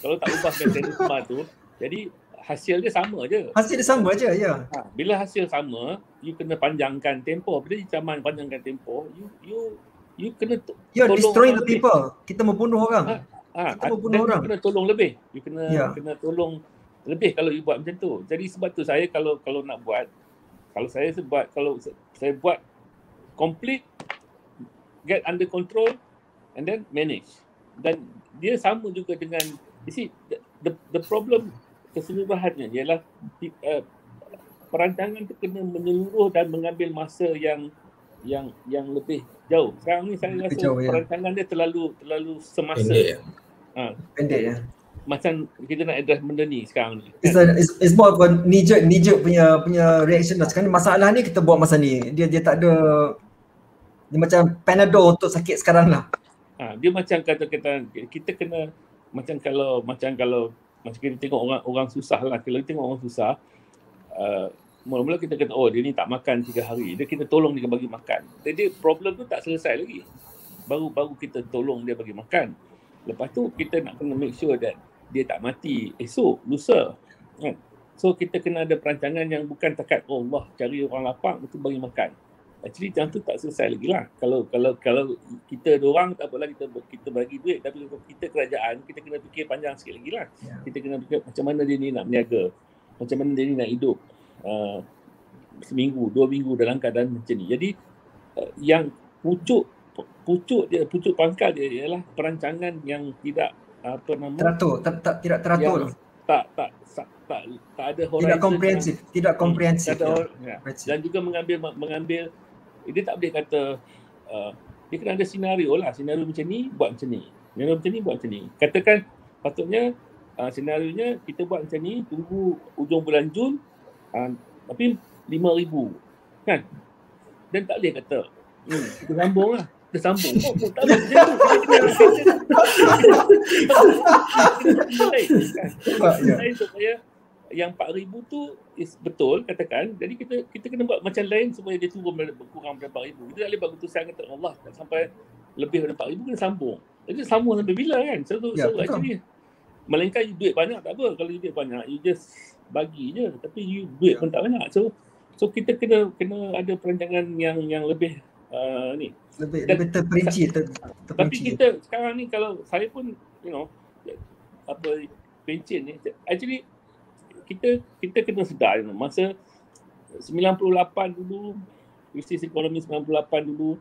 Kalau tak ubah mekanisme tu, jadi hasil dia sama je. Bila hasil sama, you kena panjangkan tempoh. Bila zaman panjangkan tempoh, you kena tolong. Destroying the people. Kita membunuh orang. Kita membunuh orang. Kena tolong lebih. You kena tolong lebih kalau you buat macam tu. Jadi sebab tu saya kalau nak buat, kalau saya buat complete, get under control and then manage. Dan dia sama juga dengan, you see, the problem keseluruhannya ialah perancangan tu kena menyeluruh dan mengambil masa yang lebih jauh. Sekarang ni saya rasa perancangan dia terlalu semasa. Pendek. Macam kita nak address benda ni sekarang ni. It's more of a knee-jerk punya reaction lah. Sekarang ni masalah ni kita buat masa ni. Dia tak ada, dia macam Panadol untuk sakit sekarang lah. Dia macam kata-kata kita kena macam kalau kita tengok orang susah lah. Kalau kita tengok orang susah, mula-mula kita kata dia ni tak makan 3 hari. Dia kita tolong dia bagi makan. Jadi problem tu tak selesai lagi. Baru kita tolong dia bagi makan. Lepas tu kita nak kena make sure that dia tak mati esok, lusa. Kan? So kita kena ada perancangan yang bukan takat Allah cari orang lapang untuk bagi makan. Actually macam tu tak selesai lagi lah. Kalau kita dorang tak apalah, kita bagi duit, tapi kalau kita kerajaan, kita kena fikir panjang sikit lagi lah. Kita kena fikir macam mana dia ni nak berniaga, macam mana dia ni nak hidup seminggu, 2 minggu dalam keadaan macam ni. Jadi yang pucuk pangkal dia ialah perancangan yang tidak teratur, tidak teratur. Tak ada horizon. Tidak komprehensif. Dan juga mengambil dia tak boleh kata dia kena ada senario lah. Senario macam ni buat macam ni. Senario macam ni buat macam ni. Katakan patutnya senarionya kita buat macam ni, tunggu hujung bulan Jun tapi 5,000 kan. Dan tak boleh kata kita sambung lah. dia sambung. Tak apa macam tu. Kita lain supaya yang 4,000 tu is betul katakan. Jadi kita kena buat macam lain supaya dia turun kurang daripada 4,000. Kita tak boleh buat keputusan kata Allah tak sampai lebih daripada 4,000 kena sambung. Jadi sambung sampai bila kan? So actually melainkan you duit banyak tak apa. Kalau you duit banyak you just bagi je. Tapi you duit pun tak banyak. So kita kena ada perancangan yang lebih lebih terperinci. Tapi kita sekarang ni kalau saya pun pencen ni actually kita kena sedar masa 98 dulu, krisis ekonomi 98 dulu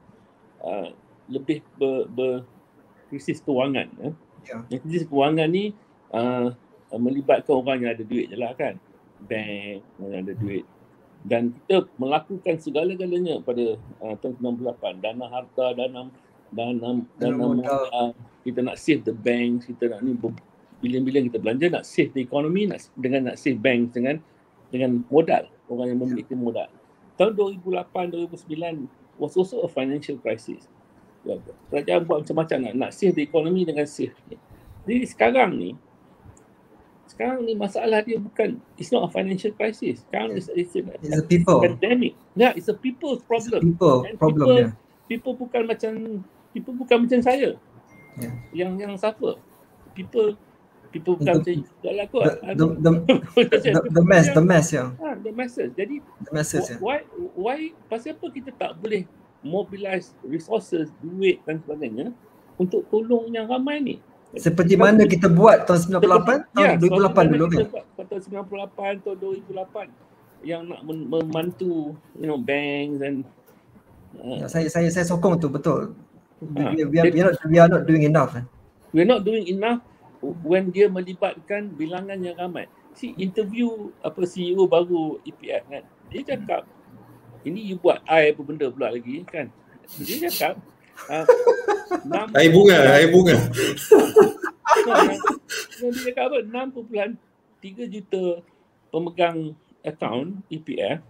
lebih krisis kewangan. Krisis kewangan ni melibatkan orang yang ada duit je lah kan. Bank yang ada duit. Dan kita melakukan segala-galanya pada tahun 98. Dana harta, dana modal. Kita nak save the banks, kita nak ni bilion-bilion kita belanja nak save the economy, nak save banks dengan modal, orang yang memiliki modal. Tahun 2008, 2009 was also a financial crisis. Kerajaan buat macam-macam nak save the economy dengan save. Jadi sekarang ni masalah dia bukan, it's not a financial crisis. Sekarang it's a people pandemic. Yeah, it's a people's problem. People bukan macam saya. Yang suffer. People bukan macam jugalah kot. The mess. The masses. Jadi why pasal apa kita tak boleh mobilize resources, duit dan sebagainya untuk tolong yang ramai ni? Seperti mana kita buat tahun 98, tahun 2008 dulu kan? Tahun 98, tahun 2008 yang nak membantu banks dan saya sokong tu betul. We are not doing enough. We are not doing enough when dia melibatkan bilangan yang ramai. Si interview CEO baru EPF kan. Dia cakap ini you buat air apa benda pula lagi kan. Dia cakap air bunga. Dia cakap apa? 6.3 juta pemegang akaun EPF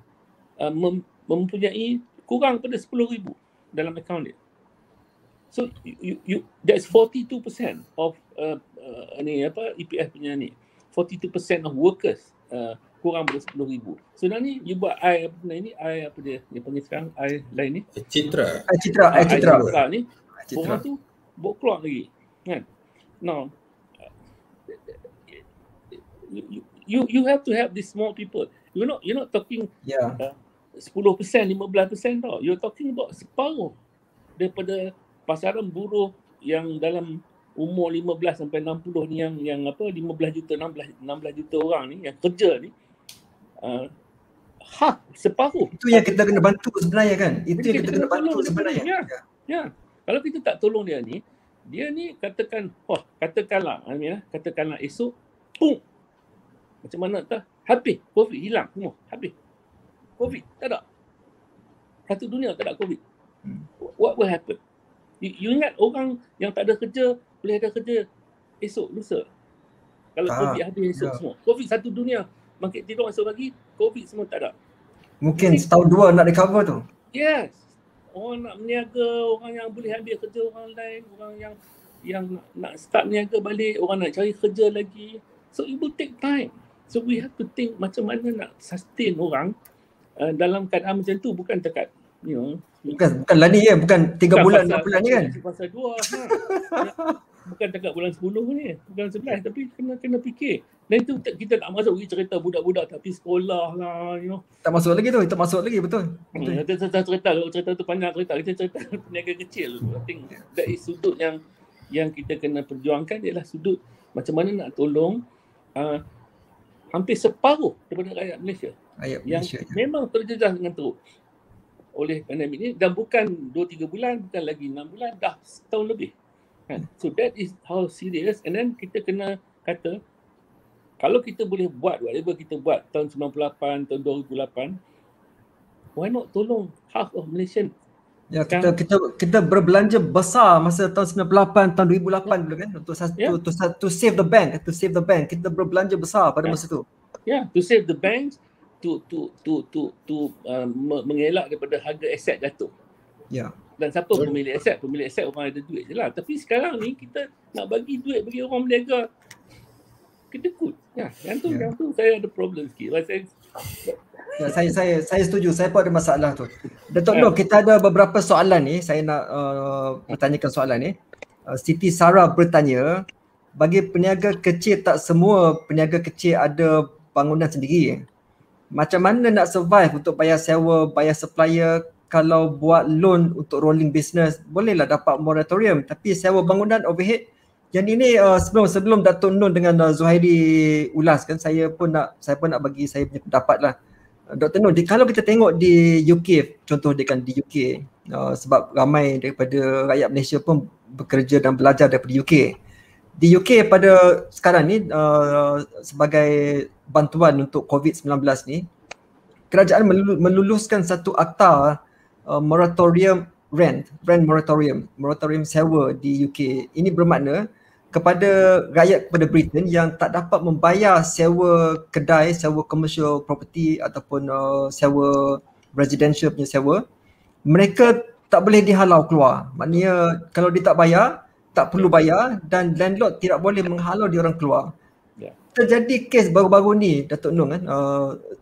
mempunyai kurang pada 10,000 dalam akaun dia. So that's 42% of EPF punya ni. 42% of workers kurang pada 10,000. So ni you buat air apa ni, air apa dia panggil sekarang, air lain ni? Citra ni. Orang tu bawa keluar lagi kan. Now you have to have these small people. You're not talking 10%, 15% tau. You're talking about separuh daripada pasaran buruh yang dalam umur 15 sampai 60 ni yang 15 juta 16 juta orang ni yang kerja ni, separuh. Itu yang kita kena bantu sebenarnya kan. Itu yang kita kena bantu sebenarnya. Ya. Kalau kita tak tolong dia ni katakanlah esok macam mana tak habis COVID, hilang semua, habis COVID, tak ada satu dunia, tak ada COVID. What will happen? You ingat orang yang tak ada kerja boleh ada kerja esok lusa kalau COVID habis esok semua. COVID satu dunia bangkit tidur esok lagi, COVID semua tak ada. Mungkin setahun dua nak recover tu. Yes. Orang nak berniaga, orang yang boleh ambil kerja orang lain, orang yang nak start berniaga balik, orang nak cari kerja lagi. So it will take time. So we have to think macam mana nak sustain orang dalam keadaan macam tu, bukan dekat bukanlah ni ya, bukan 3 bulan 4 bulan ni kan. Pasal 2 bukan dekat bulan 10 ni, bukan 11, tapi kena fikir. Dan itu kita tak masuk lagi cerita budak-budak tak pergi sekolah lah, Tak masuk lagi tu, betul. Cerita tu panjang cerita. Kita cerita peniaga kecil tu. I think that is sudut yang kita kena perjuangkan, ialah sudut macam mana nak tolong hampir separuh daripada rakyat Malaysia yang memang terjejas dengan teruk oleh pandemik ni, dan bukan 2-3 bulan, bukan lagi 6 bulan, dah setahun lebih kan. So that is how serious. And then kita kena kata, kalau kita boleh buat whatever kita buat tahun 98, tahun 2008, why not tolong half of Malaysian? Ya, kita berbelanja besar masa tahun 98, tahun 2008 dulu kan, to save the bank, kita berbelanja besar pada masa tu. To save the banks, to mengelak daripada harga aset jatuh. Dan siapa pemilik aset? Pemilik aset orang ada duit je lah. Tapi sekarang ni kita nak bagi duit bagi orang berniaga, kedekut. Yang tu saya ada problem sikit. Saya setuju. Saya pun ada masalah tu. Datuk Noh, kita ada beberapa soalan ni. Saya nak bertanyakan soalan ni. Siti Sarah bertanya, bagi peniaga kecil, tak semua peniaga kecil ada bangunan sendiri. Macam mana nak survive untuk bayar sewa, bayar supplier? Kalau buat loan untuk rolling business, bolehlah dapat moratorium. Tapi sewa bangunan, overhead. Yang ini sebelum Datuk Noh dengan Zuhairi ulas kan, saya pun nak bagi saya punya pendapat lah. Dr. Noh, kalau kita tengok di UK, contoh dia kan di UK, sebab ramai daripada rakyat Malaysia pun bekerja dan belajar daripada UK. Di UK pada sekarang ni, sebagai bantuan untuk COVID-19 ni, kerajaan meluluskan satu akta moratorium rent moratorium sewa di UK. Ini bermakna kepada rakyat kepada Britain yang tak dapat membayar sewa kedai, sewa commercial property ataupun sewa residential punya sewa, mereka tak boleh dihalau keluar. Maknanya kalau dia tak bayar, tak perlu bayar, dan landlord tidak boleh menghalau dia orang keluar. Terjadi kes baru-baru ni, Datuk Noh kan,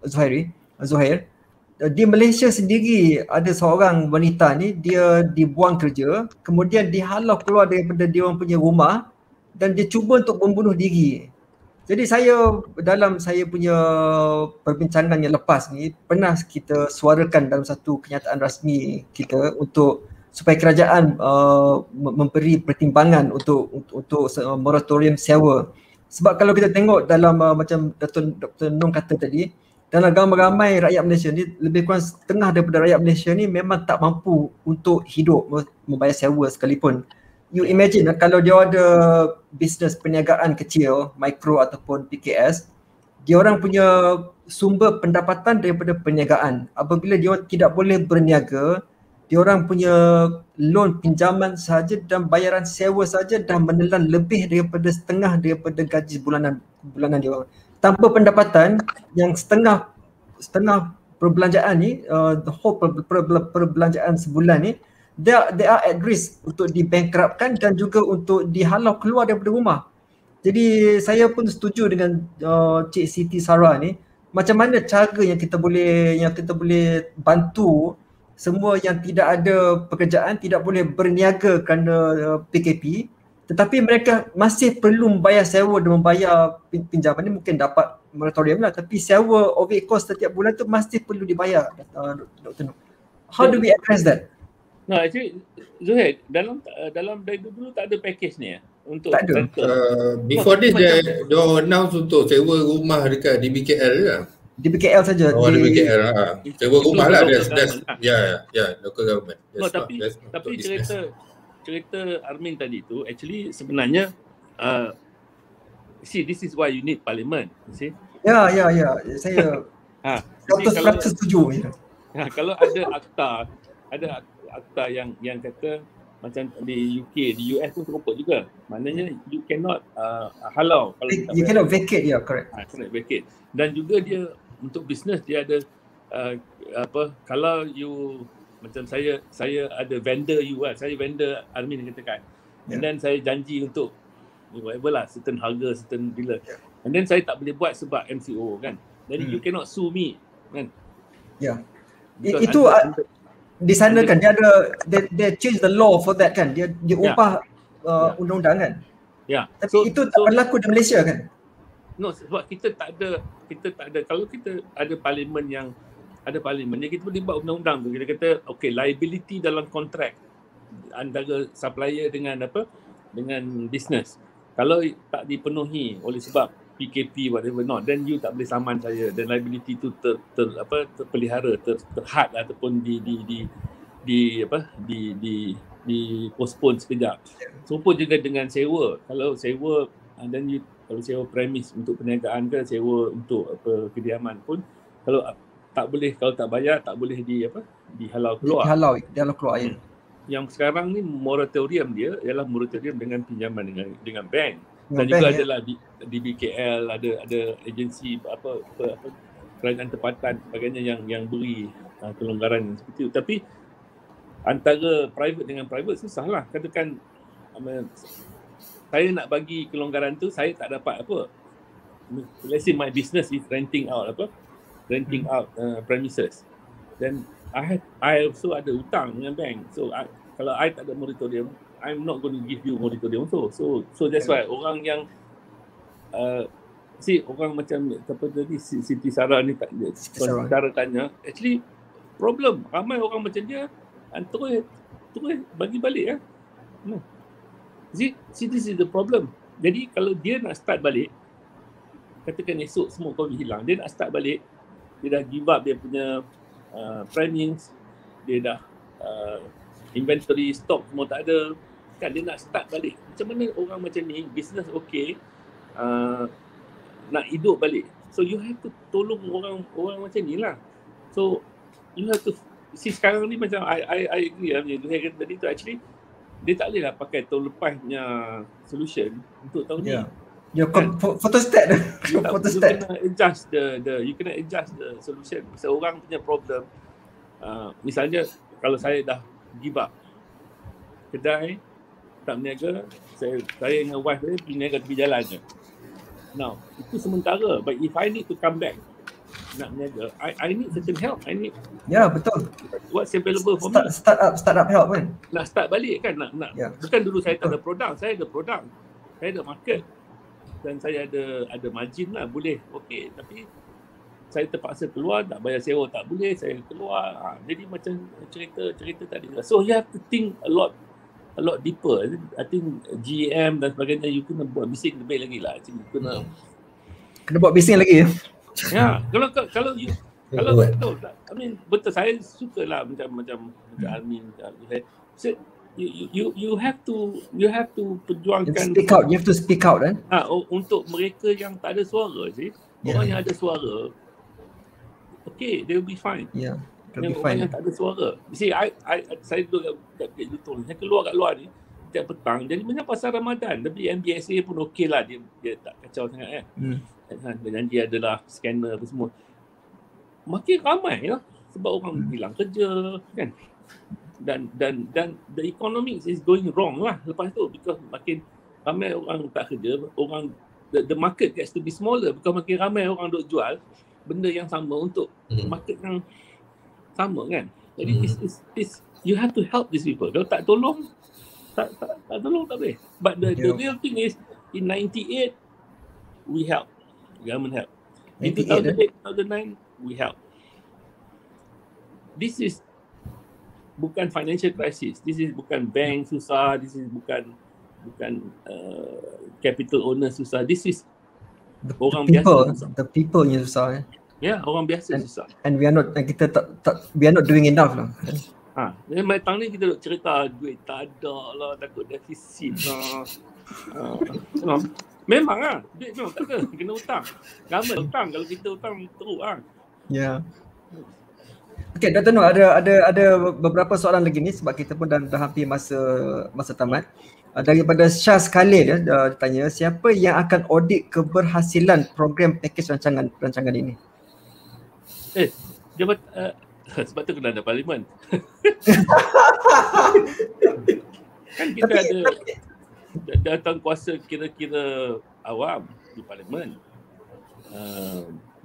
Zuhair, di Malaysia sendiri ada seorang wanita ni, dia dibuang kerja, kemudian dihalau keluar daripada dia orang punya rumah dan dia cuba untuk membunuh diri. Jadi dalam saya punya perbincangan yang lepas ni, pernah kita suarakan dalam satu kenyataan rasmi kita untuk supaya kerajaan memberi pertimbangan untuk moratorium sewa. Sebab kalau kita tengok dalam macam Dr. Noh kata tadi, dalam ramai rakyat Malaysia ni, lebih kurang setengah daripada rakyat Malaysia ni memang tak mampu untuk hidup, membayar sewa sekalipun. You imagine kalau dia ada bisnes perniagaan kecil, mikro ataupun PKS, dia orang punya sumber pendapatan daripada perniagaan. Apabila dia tidak boleh berniaga, dia orang punya loan pinjaman sahaja dan bayaran sewa saja dah menelan lebih daripada setengah daripada gaji bulanan dia orang. Tanpa pendapatan yang setengah perbelanjaan ni, the whole perbelanjaan sebulan ni, they are at risk untuk dibankruptkan dan juga untuk dihalau keluar daripada rumah. Jadi saya pun setuju dengan Cik Siti Sarah ni, macam mana cara yang kita boleh bantu semua yang tidak ada pekerjaan, tidak boleh berniaga kerana PKP, tetapi mereka masih perlu membayar sewa dan membayar pinjaman ni. Mungkin dapat moratorium lah, tapi sewa overhead cost setiap bulan tu masih perlu dibayar, Dr. Noh. How do we address that? No, actually Zuhair, dalam dari dulu tak ada package ni untuk tak ada. Before this dia announce untuk sewa rumah dekat DBKL lah. DBKL saja. DBKL sewa rumah lah. Local government. No, tapi cerita Armin tadi tu actually sebenarnya this is why you need parliament, see. Ya. Saya 100% setuju. Kalau ada akta yang kata macam di UK, di US pun terupa juga. Maknanya you cannot halau kalau you cannot vacate, correct. Cannot vacate. Dan juga dia untuk bisnes dia ada kalau you macam saya ada vendor you lah, saya vendor Armin katakan, and then saya janji untuk whatever lah, certain harga, certain bila, and then saya tak boleh buat sebab MCO kan, jadi you cannot sue me kan. Itu di sana kan dia ada they change the law for that kan, dia ubah undang-undang kan. Tapi itu tak berlaku di Malaysia kan. No, sebab kita tak ada kalau kita ada parlimen dia, kita boleh buat undang-undang tu. Kita kata okay, liability dalam kontrak antara supplier dengan business, kalau tak dipenuhi oleh sebab PKP whatever not, then you tak boleh saman saya, dan liability tu terpelihara, terhad ataupun di postpone sekejap. Serupa juga dengan sewa. Kalau sewa kalau sewa premis untuk perniagaan ke sewa untuk kediaman pun, kalau tak bayar tak boleh dihalau keluar. Dihalau keluar. Yang sekarang ni moratorium dia ialah moratorium dengan pinjaman dengan bank. Dan juga adalah di BKL ada agensi kerajaan tempatan sebagainya yang beri kelonggaran seperti itu. Tapi antara private dengan private susah lah. Katakan saya nak bagi kelonggaran tu, saya tak dapat apa. Let's say my business is renting out premises. Then I also ada hutang dengan bank. So kalau I tak ada moratorium, I'm not going to give you moratorium also. So that's why orang yang orang macam apa tadi Siti Sarah ni cara tanya, actually problem ramai orang macam dia terus bagi balik kan. See, this is the problem. Jadi kalau dia nak start balik, katakan esok semua COVID hilang, dia nak start balik, dia dah give up dia punya premiums, dia dah inventory stock semua tak ada kan, dia nak start balik. Macam mana orang macam ni business okay, nak hidup balik? So you have to tolong orang macam ni lah. So you have to see sekarang ni macam I agree lah macam saya kata tadi tu, actually dia tak boleh lah pakai tahun lepas punya solution untuk tahun ni. Photostat you kena adjust the solution. Seorang punya problem, misalnya kalau saya dah give up kedai, tak berniaga, saya dengan wife saya berniaga tepi jalan je. Now, itu sementara, but if I need to come back nak berniaga, I need certain help. I need betul. What's available for me? Startup help kan. Nak start balik kan, nak bukan dulu saya tak ada produk, saya ada produk, saya ada market dan saya ada margin lah, boleh okey, tapi saya terpaksa keluar, nak bayar sewa tak boleh, saya keluar. Jadi macam cerita tadi. So you have to think a lot deeper. I think GM dan sebagainya, you kena buat bising lebih lagi lah. Kena buat bising lagi. Ya, kalau betul, I mean betul, saya sukalah macam Almin. So, you have to perjuangkan. You have to speak out kan. Untuk mereka yang tak ada suara sih. Orang yang ada suara, okay, they will be fine. Orang yang tak ada suara. See, saya duduk kat Luton, saya keluar kat luar ni setiap petang. Jadi macam pasal Ramadan, tapi MBSA pun okey lah, dia tak kacau sangat kan. Dan dia adalah scanner apa semua. Makin ramai lah sebab orang hilang kerja kan. Dan the economics is going wrong lah lepas tu, because makin ramai orang tak kerja, the market gets to be smaller, because makin ramai orang duk jual benda yang sama untuk market yang sama kan. Jadi you have to help these people. Kalau tak tolong, tak tolong tak boleh. But the real thing is, in 98 we help, government help. In 2008, 2009 we help. This is bukan financial crisis. This is bukan bank susah. This is bukan capital owner susah. This is orang biasa susah. The people yang susah. Orang biasa susah. And we are not doing enough lah. Jadi matang ni kita duk cerita duit tak ada lah, takut defisit lah. Memang lah, duit memang tak ada, kena hutang. Ramai hutang, kalau kita hutang teruk lah. Okay, Dr. Noor, ada beberapa soalan lagi ni sebab kita pun dah hampir masa tamat. Daripada Syaz Khalil dia tanya, siapa yang akan audit keberhasilan program pakej rancangan ini? Sebab tu kena ada parlimen. Kan kita ada datang kuasa kira-kira awam di parlimen.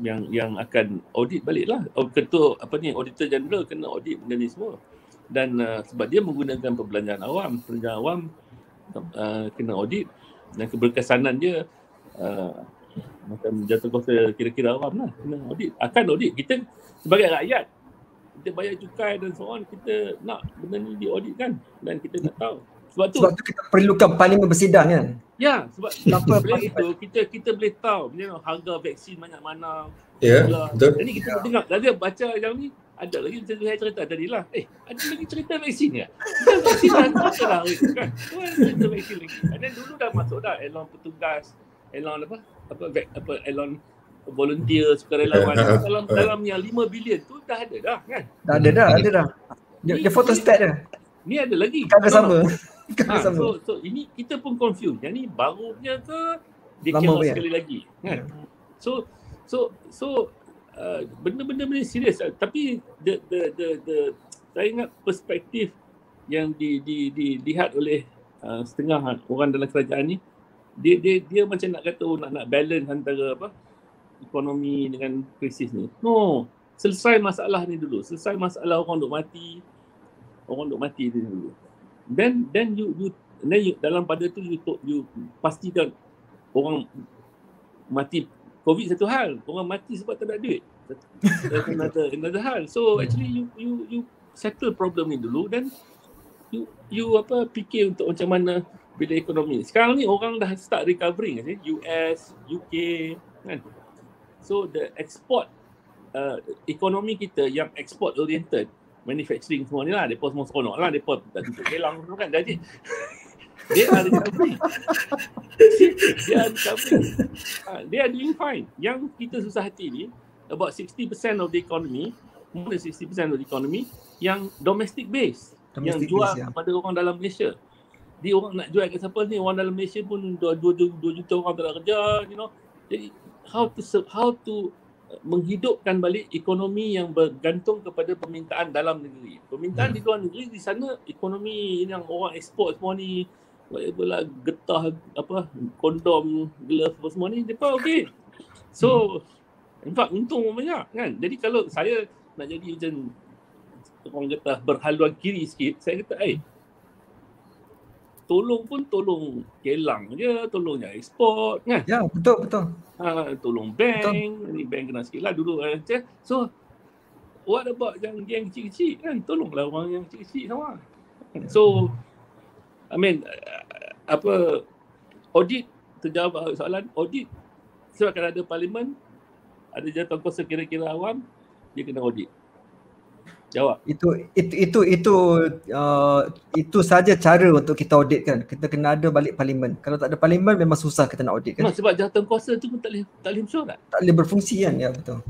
Yang akan audit balik lah. Ketua Auditor General kena audit benda ni semua. Dan sebab dia menggunakan perbelanjaan awam kena audit, dan keberkesanan dia macam jatuh kuasa kira-kira awam lah, kena audit, akan audit. Kita sebagai rakyat, kita bayar cukai dan so on, kita nak benda ni diaudit kan, dan kita nak tahu. Sebab tu kita perlukan parlimen bersidang kan. Ya, sebab kita boleh tahu harga vaksin banyak mana. Betul. Jadi kita dengar, tadi baca yang ni, ada lagi macam saya cerita tadi lah. Ada lagi cerita vaksin ya? Vaksin dah masuk dah kan? Cerita vaksin lagi. Dan dulu dah masuk dah elon petugas, elon elon volunteer, sukarelawan. Dalam yang 5 bilion tu dah ada dah kan? Dah ada. Dia photostat dah. Ni ada lagi. Kan sama. So ini kita pun confused. Yang ni barunya ke dia kira sekali lagi kan? So benda-benda serius. Tapi saya ingat perspektif yang dilihat oleh setengah orang dalam kerajaan ni, dia macam nak kata nak balance antara ekonomi dengan krisis ni. No, selesai masalah ni dulu. Selesai masalah orang duk mati ni dulu. Then you dalam pada tu you pastikan orang mati COVID satu hal, orang mati sebab tak ada duit. That's another hal. So actually you settle problem ni dulu, dan you fikir untuk macam mana bila ekonomi. Sekarang ni orang dah start recovering, US, UK kan. So the export ekonomi kita yang export oriented, manufacturing semua ni lah, mereka semua seronok lah, mereka tak tutup kelang semua kan, jadi they are recovering. They are doing fine. Yang kita susah hati ni, about 60% of the economy, more than 60% of the economy yang domestic base, yang jual kepada orang dalam Malaysia. Dia orang nak jual kat siapa ni, orang dalam Malaysia pun 2 juta orang tak ada kerja, you know. Jadi how to menghidupkan balik ekonomi yang bergantung kepada permintaan dalam negeri. Permintaan di luar negeri, di sana ekonomi yang orang ekspor semua ni, whatever lah, getah kondom, glove semua ni, mereka okey. So in fact untung banyak kan. Jadi kalau saya nak jadi macam orang kata berhaluan kiri sikit, saya kata tolong kelang je, tolong je ekspor kan. Ya, betul. Tolong bank, ni bank kena sikit lah dulu. So what about yang kecil-kecil kan, tolonglah orang yang kecil-kecil sama. So I mean audit, terjawab soalan audit, sebab kan ada parlimen, ada jawatankuasa kira-kira awam, dia kena audit. Jawab. Itu saja cara untuk kita audit kan. Kita kena ada balik parlimen. Kalau tak ada parlimen memang susah kita nak audit kan. Sebab jawatankuasa tu pun tak boleh mesyuarat. Tak boleh berfungsi kan, ya betul.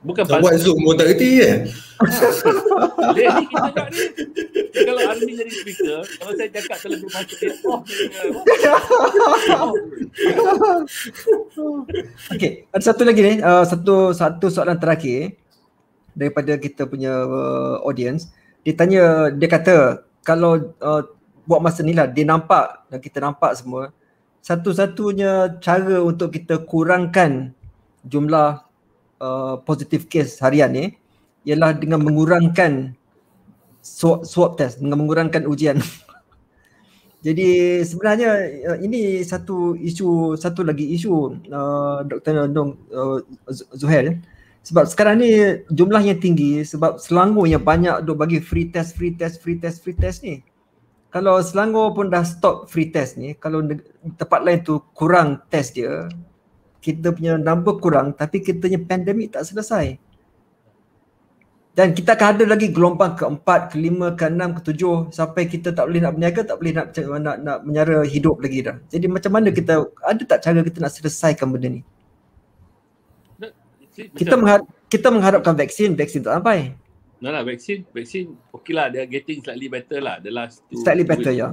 Bukan buat Zoom pun tak kerti kan. Ni kita cakap ni. Kalau Armin jadi speaker, kalau saya cakap terlalu masuk dia, Okey, ada satu lagi ni, satu soalan terakhir daripada kita punya audience. Dia kata kalau buat masa ni lah, dia nampak dan kita nampak semua, satu-satunya cara untuk kita kurangkan jumlah positive case harian ni ialah dengan mengurangkan swab test, dengan mengurangkan ujian. Jadi sebenarnya ini satu lagi isu Dr. Nong Zuhail. Sebab sekarang ni jumlahnya tinggi sebab Selangor yang banyak duk bagi free test ni. Kalau Selangor pun dah stop free test ni, kalau tempat lain tu kurang test dia, kita punya number kurang tapi kita punya pandemik tak selesai. Dan kita akan ada lagi gelombang ke-4, ke-5, ke-6, ke-7 sampai kita tak boleh nak berniaga, tak boleh nak menyara hidup lagi dah. Jadi macam mana ada tak cara kita nak selesaikan benda ni? Kita mengharapkan vaksin tak sampai. Vaksin okeylah, dia getting slightly better lah the last 2 slightly better ya.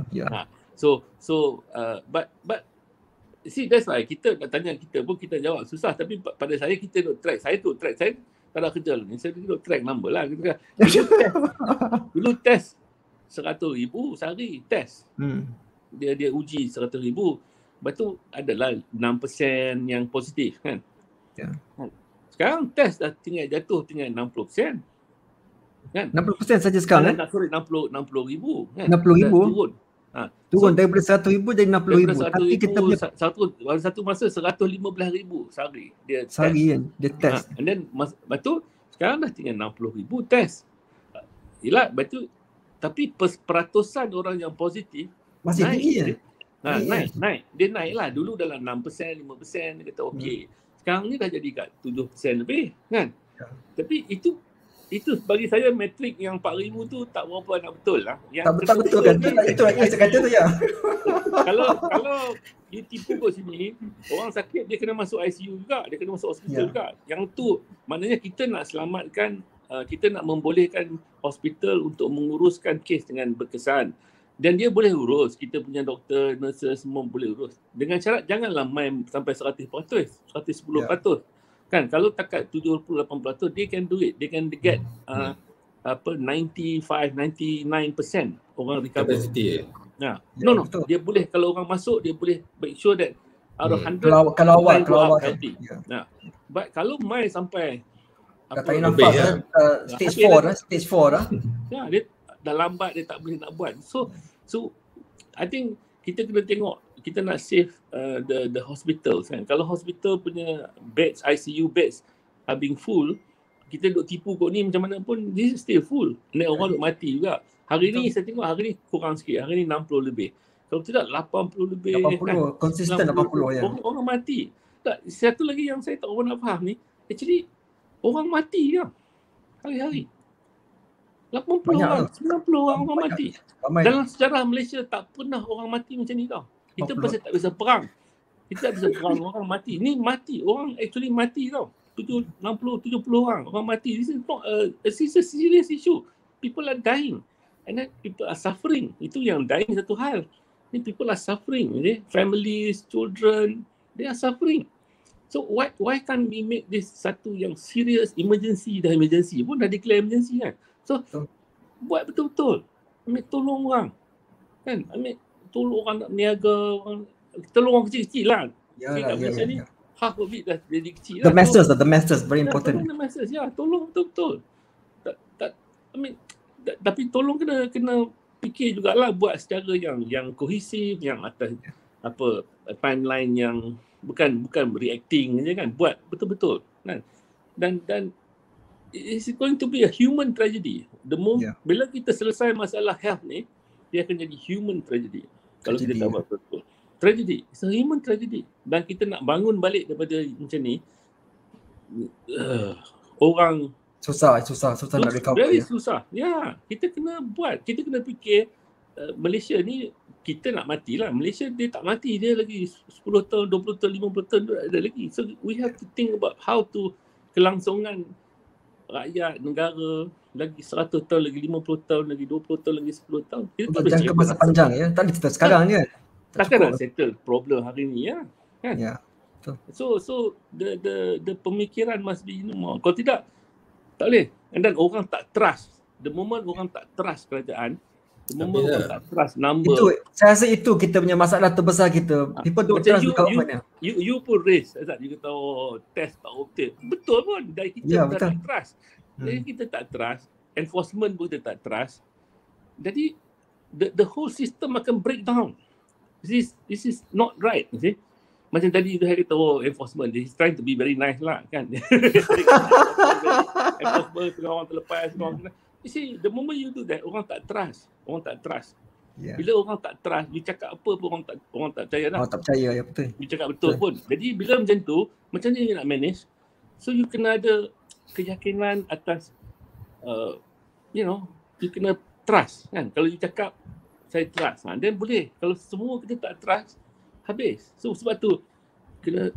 So but see, that's why kita nak tanya, kita pun kita jawab susah, tapi pada saya kita duk track. Saya tak ada kerja ni, saya duk track number lah. Dulu test 100,000 sehari test. Dia uji 100,000. Lepas tu adalah 6% yang positif kan. Sekarang test dah jatuh tinggal 60%. Kan? 60% saja sekarang kan? 60,000 kan? 60,000. Turun daripada 100,000 jadi 60,000. Tapi kita punya satu masa 115,000 sehari dia sehari kan dia test. And then lepas tu sekarang dah tinggal 60,000 test. Yelah, lepas tu tapi peratusan orang yang positif masih tinggi ya. Naik. Dia naik lah. Dulu dalam 6%, 5% dia kata okey. Sekarang ni dah jadi kat 7% lebih kan. Tapi itu bagi saya metrik yang 4,000 tu tak berapa nak betul lah. Yang tak betul kan. Itu yang saya kata tu ya. Kalau you tipu kat sini, orang sakit dia kena masuk ICU juga, dia kena masuk hospital juga. Yang tu maknanya kita nak selamatkan, kita nak membolehkan hospital untuk menguruskan kes dengan berkesan. Dan dia boleh urus, kita punya doktor, nurses semua boleh urus. Dengan syarat janganlah main sampai 100%, 110%. Kan kalau takat 70-80%, they can do it. They can get 99% orang recover. Capacity. Nah, Ya, no, betul. dia boleh, kalau orang masuk dia boleh make sure that out of 100 Kalau awal healthy. ya. Nah, but kalau mai sampai Dah tak lebih, nafas stage 4 dah. Ya, dia dah lambat, dia tak boleh nak buat. So I think kita kena tengok, kita nak save the hospitals kan. Kalau hospital punya beds, ICU beds are being full, kita duk tipu kot ni macam mana pun this is still full. Dan orang duk mati juga. Hari ni saya tengok hari ni kurang sikit, hari ni 60 lebih. Kalau tidak 80 lebih 80 kan. konsisten 80 ya. Orang mati. Tak, satu lagi yang saya tak orang nak faham ni, actually orang mati ke hari-hari. 80 Banyak orang, 90 orang mati. Ramai. Dalam sejarah Malaysia tak pernah orang mati macam ni tau. Kita pasal tak bisa perang. Kita tak bisa perang, orang mati. Ni mati, orang actually mati tau. 60, 70 orang mati. This is not a serious issue. People are dying. And then people are suffering. Itu yang dying satu hal. Ni people are suffering. Okay? Families, children, they are suffering. So why can't we make this satu yang serious emergency? Dah emergency pun dah declare emergency kan. So buat betul-betul. Ambil tolong orang. Kan? Ambil tolong orang nak niaga, tolong orang kecil-kecil lah. Kat Malaysia ni half of it dah jadi kecil The lah. masses very important. The masses, ya, tolong betul-betul. Tapi tolong kena fikir jugalah buat secara yang kohesif, yang atas timeline yang bukan reacting je kan, buat betul-betul kan. Dan it's going to be a human tragedy. Bila kita selesai masalah health ni, dia akan jadi human tragedy. Kalau kita tak buat betul. Tragedy, it's a human tragedy. Dan kita nak bangun balik daripada macam ni, orang susah nak recover. Very susah. Ya, kita kena buat. Kita kena fikir Malaysia ni kita nak matilah. Malaysia dia tak mati, dia lagi 10 tahun, 20 tahun, 50 tahun ada lagi. So we have to think about how to kelangsungan rakyat, negara lagi 100 tahun, lagi 50 tahun, lagi 20 tahun, lagi 10 tahun. Kita untuk jangka masa panjang ya. Tak ada sekarang ni kan. Takkan nak settle problem hari ni ya. Kan? Ya. So the pemikiran must be more. Kalau tidak tak boleh. And then orang tak trust. The moment orang tak trust kerajaan, the moment orang tak trust number. Saya rasa itu kita punya masalah terbesar kita. People don't trust the government. You pun raise, Azad, you kata test tak betul. Betul pun. Dari kita tak trust. Jadi kita tak trust. Enforcement pun kita tak trust. Jadi the whole system akan break down. This is not right. You see? Macam tadi saya kata, enforcement, he's trying to be very nice lah kan. Enforcement, tengah orang terlepas, you see, the moment you do that, orang tak trust. Yeah. Bila orang tak trust, you cakap apa pun orang tak percaya dah. Orang tak percaya, ya betul. You cakap betul pun. Jadi bila macam tu, macam ni you nak manage? So you kena ada keyakinan atas, you kena trust kan. Kalau you cakap, saya trust, then boleh. Kalau semua kita tak trust, habis. So sebab tu kena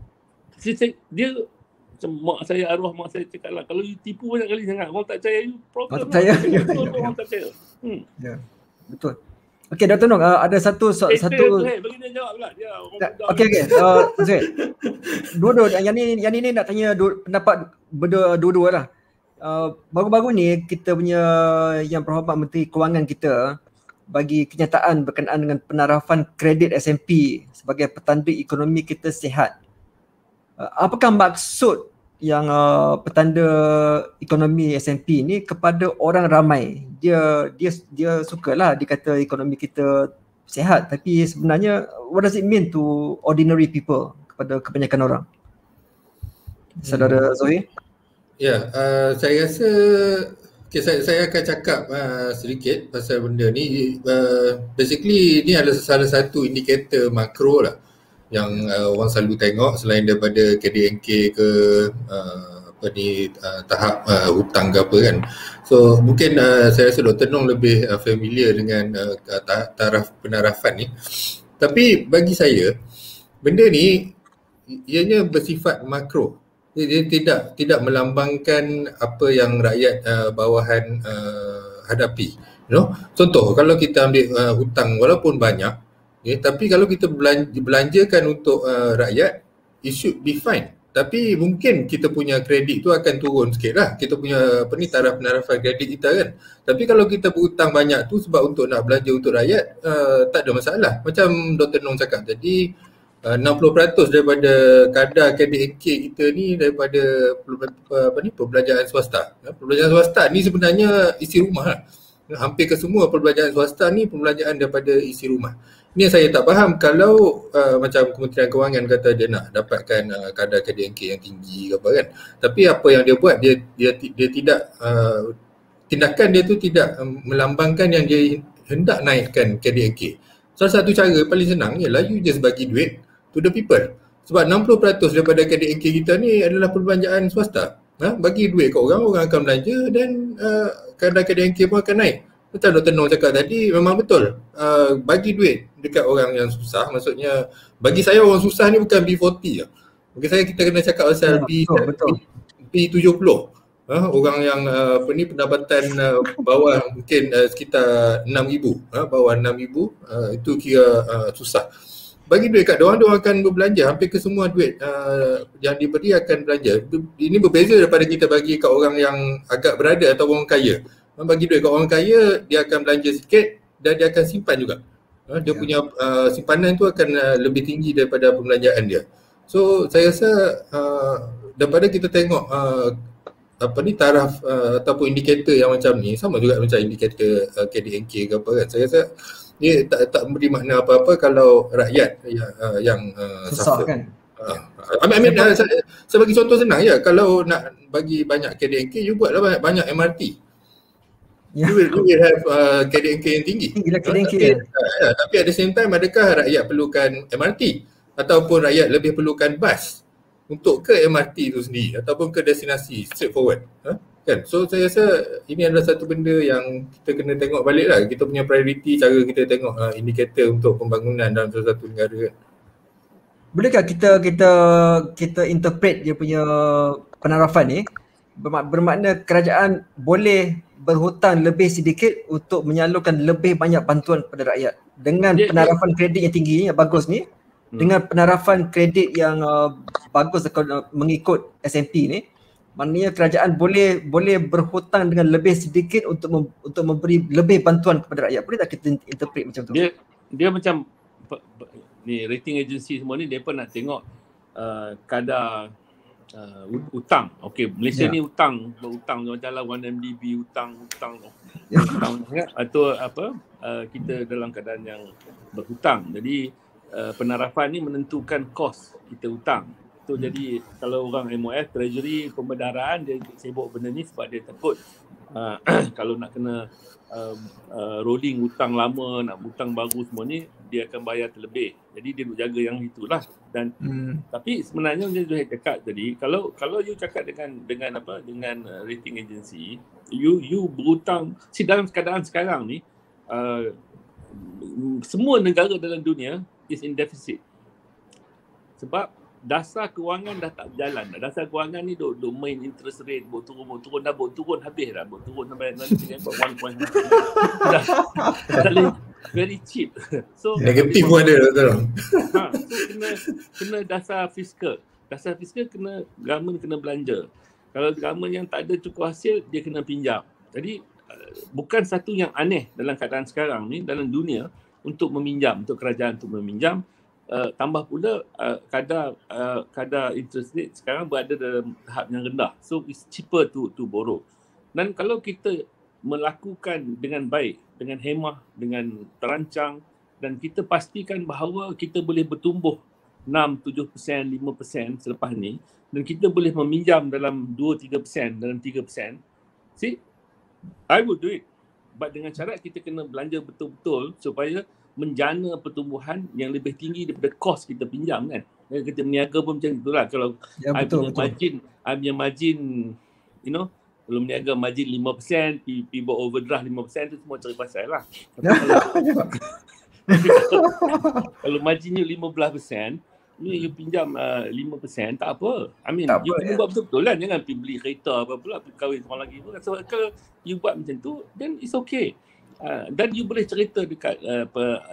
dia macam arwah mak saya cakap lah, kalau you tipu banyak kali sangat, orang tak percaya you, problem tak percaya. Orang tak percaya. Ya. Betul. Okey, Dr. Nong, ada satu bagi dia jawab pula. Ya, okey. Zul. Dua-dua yang ni nak tanya pendapat dua-dua lah. Baru-baru ni kita punya yang berhormat Menteri Kewangan kita bagi kenyataan berkenaan dengan penarafan kredit SMP sebagai petanda ekonomi kita sihat. Apakah maksud yang petanda ekonomi SMP ni kepada orang ramai? Dia sukalah dikata ekonomi kita sihat, tapi sebenarnya what does it mean to ordinary people, kepada kebanyakan orang? Saudara Zohir? Ya, saya rasa saya akan cakap sedikit pasal benda ni. Basically ni adalah salah satu indikator makro lah yang orang selalu tengok selain daripada KDNK ke tahap hutang ke apa kan. So mungkin saya rasa Dr. Nong lebih familiar dengan taraf penarafan ni. Tapi bagi saya benda ni ianya bersifat makro. Dia tidak melambangkan apa yang rakyat bawahan hadapi. Contoh, kalau kita ambil hutang walaupun banyak, tapi kalau kita belanjakan untuk rakyat, it should be fine. Tapi mungkin kita punya kredit tu akan turun sikit lah. Kita punya taraf penarafan kredit kita kan. Tapi kalau kita berhutang banyak tu sebab untuk nak belanja untuk rakyat, tak ada masalah. Macam Dr. Nong cakap tadi, 60% daripada kadar KDNK kita ni daripada perbelanjaan swasta. Perbelanjaan swasta ni sebenarnya isi rumah lah. Hampir kesemua perbelanjaan swasta ni perbelanjaan daripada isi rumah. Ini yang saya tak faham, kalau macam Kementerian Kewangan kata dia nak dapatkan kadar KDNK yang tinggi ke apa kan. Tapi apa yang dia buat, dia tidak, tindakan dia tu tidak melambangkan yang dia hendak naikkan KDNK. Salah satu cara paling senang ialah you just bagi duit to the people. Sebab 60% daripada KDNK kita ni adalah perbelanjaan swasta. Bagi duit kat orang, orang akan belanja dan kadar KDNK pun akan naik. Betul Dr. Nong cakap tadi, memang betul. Bagi duit dekat orang yang susah, maksudnya bagi saya orang susah ni bukan B40 lah. Bagi saya kita kena cakap pasal B70. Orang yang pendapatan bawah mungkin sekitar 6,000, bawah 6,000, itu kira susah. Bagi duit kat diorang akan berbelanja. Hampir ke semua duit yang diberi akan belanja. Ini berbeza daripada kita bagi kat orang yang agak berada atau orang kaya. Bagi duit kat orang kaya, dia akan belanja sikit dan dia akan simpan juga. Dia punya simpanan tu akan lebih tinggi daripada pembelanjaan dia. So saya rasa daripada kita tengok taraf ataupun indikator yang macam ni, sama juga macam indikator KDNK ke apa kan, saya rasa dia tak memberi makna apa-apa kalau rakyat yang susah kan. Saya bagi contoh senang je, kalau nak bagi banyak KDNK, you buatlah banyak MRT. You will have KDNK yang tinggi. Tapi at the same time, adakah rakyat perlukan MRT ataupun rakyat lebih perlukan bas untuk ke MRT tu sendiri ataupun ke destinasi straightforward? Kan? So saya rasa ini adalah satu benda yang kita kena tengok balik lah. Kita punya priority, cara kita tengok indikator untuk pembangunan dalam salah satu negara kan. Bolehkah kita interpret dia punya penarafan ni bermakna kerajaan boleh berhutang lebih sedikit untuk menyalurkan lebih banyak bantuan kepada rakyat dengan penarafan kredit yang tinggi yang bagus ni, dengan penarafan kredit yang bagus mengikut SMP ni, maknanya kerajaan boleh berhutang dengan lebih sedikit untuk memberi lebih bantuan kepada rakyat. Boleh tak kita interpret macam tu? Dia macam ni rating agency semua ni, mereka nak tengok kadar hutang. Okey, Malaysia ni berhutang macam lah 1MDB hutang atau apa, kita dalam keadaan yang berhutang. Jadi penarafan ni menentukan kos kita hutang. So jadi kalau orang MOF, Treasury, pembedaran, dia sibuk benda ni sebab dia takut kalau nak kena rolling hutang lama, nak hutang baru semua ni, dia akan bayar terlebih. Jadi dia nak jaga yang itulah. Dan tapi sebenarnya macam saya cakap tadi, kalau you cakap dengan rating agency, you berhutang, dalam keadaan sekarang ni semua negara dalam dunia is in deficit. Sebab dasar kewangan dah tak berjalan. Dasar kewangan ni duk main interest rate, buat turun habis dah. Buat turun sampai nanti 1.5. Dah very cheap. So negatif pun ada betul. So kena dasar fiskal. Dasar fiskal kena government kena belanja. Kalau government yang tak ada cukup hasil, dia kena pinjam. Jadi bukan satu yang aneh dalam keadaan sekarang ni dalam dunia untuk meminjam, untuk kerajaan untuk meminjam. Tambah pula kadar interest rate sekarang berada dalam tahap yang rendah. So it's cheaper to borrow. Dan kalau kita melakukan dengan baik, dengan hemah, dengan terancang, dan kita pastikan bahawa kita boleh bertumbuh 6, 7%, 5% selepas ni, dan kita boleh meminjam dalam 2-3%, dalam 3%, see, I would do it. But dengan syarat kita kena belanja betul-betul supaya menjana pertumbuhan yang lebih tinggi daripada kos kita pinjam kan. Kita berniaga pun macam itulah. Kalau I punya margin, you know, kalau berniaga margin 5%, pergi buat overdraft 5%, tu semua cari pasal lah. Kalau margin you 15%, ni you pinjam 5%, tak apa. I mean, you kena buat betul-betul lah. Jangan pergi beli kereta apa-apa lah, pergi kahwin orang lagi pun. So, kalau you buat macam tu, then it's okay. Dan you boleh cerita dekat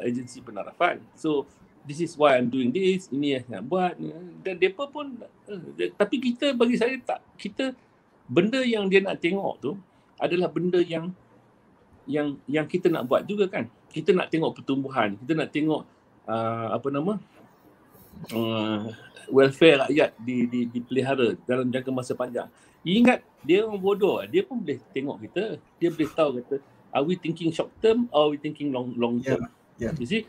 agensi penarafan. So this is why I'm doing this, ini yang nak buat. Dan mereka pun, tapi kita, bagi saya tak, kita, benda yang dia nak tengok tu adalah benda yang kita nak buat juga kan. Kita nak tengok pertumbuhan, kita nak tengok welfare rakyat dipelihara dalam jangka masa panjang. Ingat, dia orang bodoh, dia pun boleh tengok kita, dia boleh tahu kata, are we thinking short term or are we thinking long term? You see,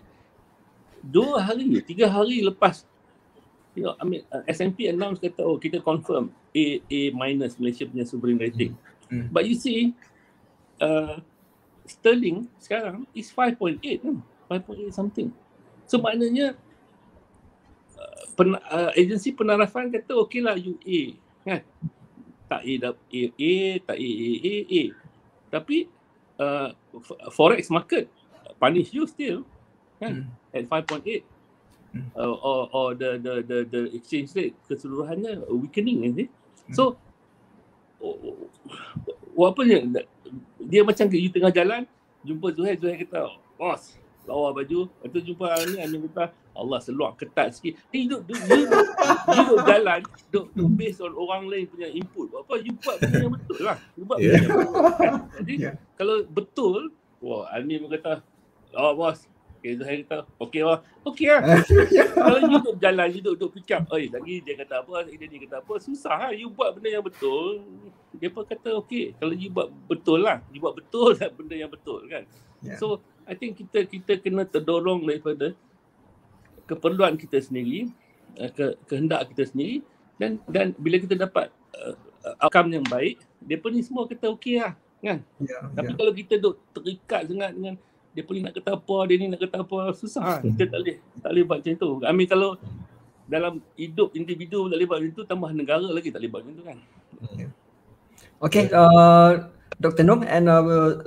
2 hari, 3 hari lepas, S&P announce kata, kita confirm A minus Malaysia punya sovereign rating. But you see, sterling sekarang is 5.8 something. So maknanya agensi penarafan kata okeylah you A kan. Tak A, tak A. Tapi forex market punish you still kan at 5.8. Or the exchange rate keseluruhannya weakening is it? So apa dia macam you tengah jalan jumpa Zuhair kata, bos lawa baju, lepas tu jumpa ni kata, Allah seluar ketat sikit. Duduk jalan, duduk based on orang lain punya input. Apa you buat benda yang betul lah. You buat benda yang betul kan? Jadi kalau betul, Almi pun kata, bos, Zuhair kata, okey lah. Kalau you duduk jalan, you duduk pick up, lagi dia kata apa, dia kata apa, susah lah. You buat benda yang betul, dia pun kata okey. Kalau you buat betul lah, you buat betul lah benda yang betul kan. So I think kita kena terdorong daripada keperluan kita sendiri, kehendak kita sendiri, dan bila kita dapat outcome yang baik, depa ni semua kata okey lah kan. Tapi kalau kita duk terikat sangat dengan depa ni nak kata apa, dia ni nak kata apa, susah. Kita tak boleh buat macam tu. Kalau dalam hidup individu tak boleh buat macam tu, tambah negara lagi tak boleh buat macam tu kan. Okay, Dr. Noor and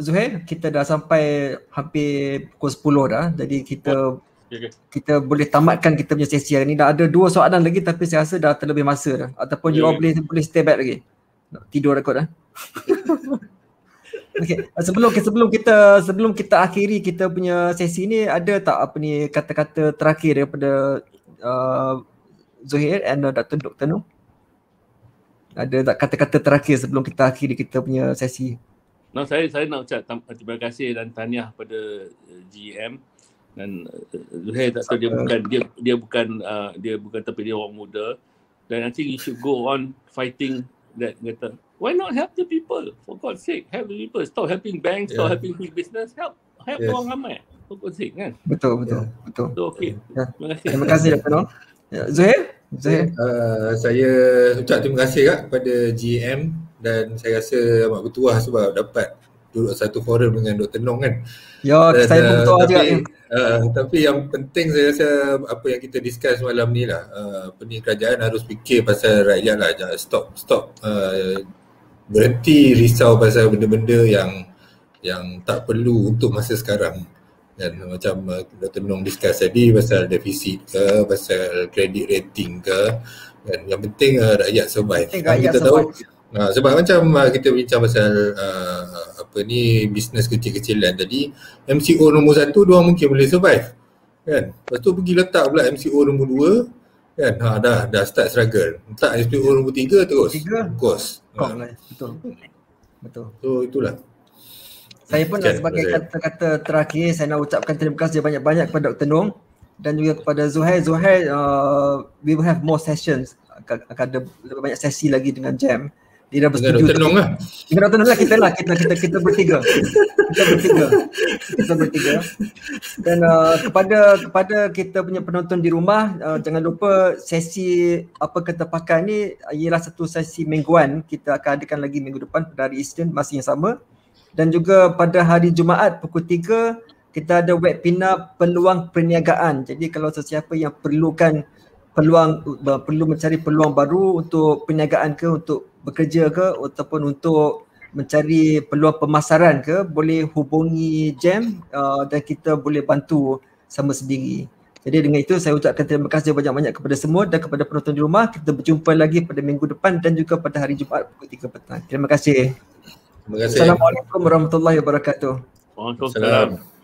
Zuhair, kita dah sampai hampir pukul 10 dah. Jadi kita boleh tamatkan kita punya sesi hari ni. Dah ada 2 soalan lagi tapi saya rasa dah terlebih masa dah. Ataupun you all boleh stay back lagi. Tidur rekod dah. Okay, sebelum kita akhiri kita punya sesi ni, ada tak kata-kata terakhir daripada Zuhair and Dr. Noor? Ada tak kata-kata terakhir sebelum kita akhiri kita punya sesi? Saya nak ucap terima kasih dan tahniah pada GM dan Zuhair. Tak tahu dia bukan tapi dia orang muda, dan I think you should go on fighting that. Kata, why not help the people? For God's sake, help the people. Stop helping banks, stop helping big business. Help orang ramai. For God's sake kan. Betul. So, okay. Terima kasih Dr. Noor. Zuhair? Saya ucap terima kasih kepada GM, dan saya rasa amat bertuah sebab dapat duduk satu forum dengan Dr. Noor kan. Saya pun bertuah juga. Tapi yang penting saya rasa apa yang kita discuss malam ni lah, kerajaan harus fikir pasal rakyat lah. Jangan stop berhenti risau pasal benda-benda yang tak perlu untuk masa sekarang. Dan macam Dr. Noor discuss tadi pasal defisit ke, pasal credit rating ke, dan yang penting rakyat survive. Kita tahu sebab macam kita bincang pasal bisnes kecil-kecilan tadi, MCO nombor 1 diorang mungkin boleh survive kan. Lepas tu pergi letak pula MCO nombor 2 kan, dah start struggle. Letak MCO nombor 3 terus cost. Betul. So itulah. Saya pun sebagai kata-kata terakhir, saya nak ucapkan terima kasih banyak-banyak kepada Dr. Noor dan juga kepada Zuhair. We will have more sessions. Akan ada lebih banyak sesi lagi dengan Jam. Dia dah bersetuju. Dengan Dr. Noor lah. Dengan Dr. Noor lah, kita bertiga. Kita bertiga. Dan kepada kita punya penonton di rumah, jangan lupa sesi apa kata pakai ni ialah satu sesi mingguan. Kita akan adakan lagi minggu depan pada hari Isnin masih yang sama. Dan juga pada hari Jumaat pukul 3 kita ada webinar peluang perniagaan. Jadi kalau sesiapa yang perlu mencari peluang baru untuk perniagaan ke, untuk bekerja ke, ataupun untuk mencari peluang pemasaran ke, boleh hubungi Jam dan kita boleh bantu sama sendiri. Jadi dengan itu saya ucapkan terima kasih banyak-banyak kepada semua dan kepada penonton di rumah. Kita berjumpa lagi pada minggu depan dan juga pada hari Jumaat pukul 3 petang. Terima kasih. Terima kasih. Assalamualaikum warahmatullahi wabarakatuh. Waalaikumsalam.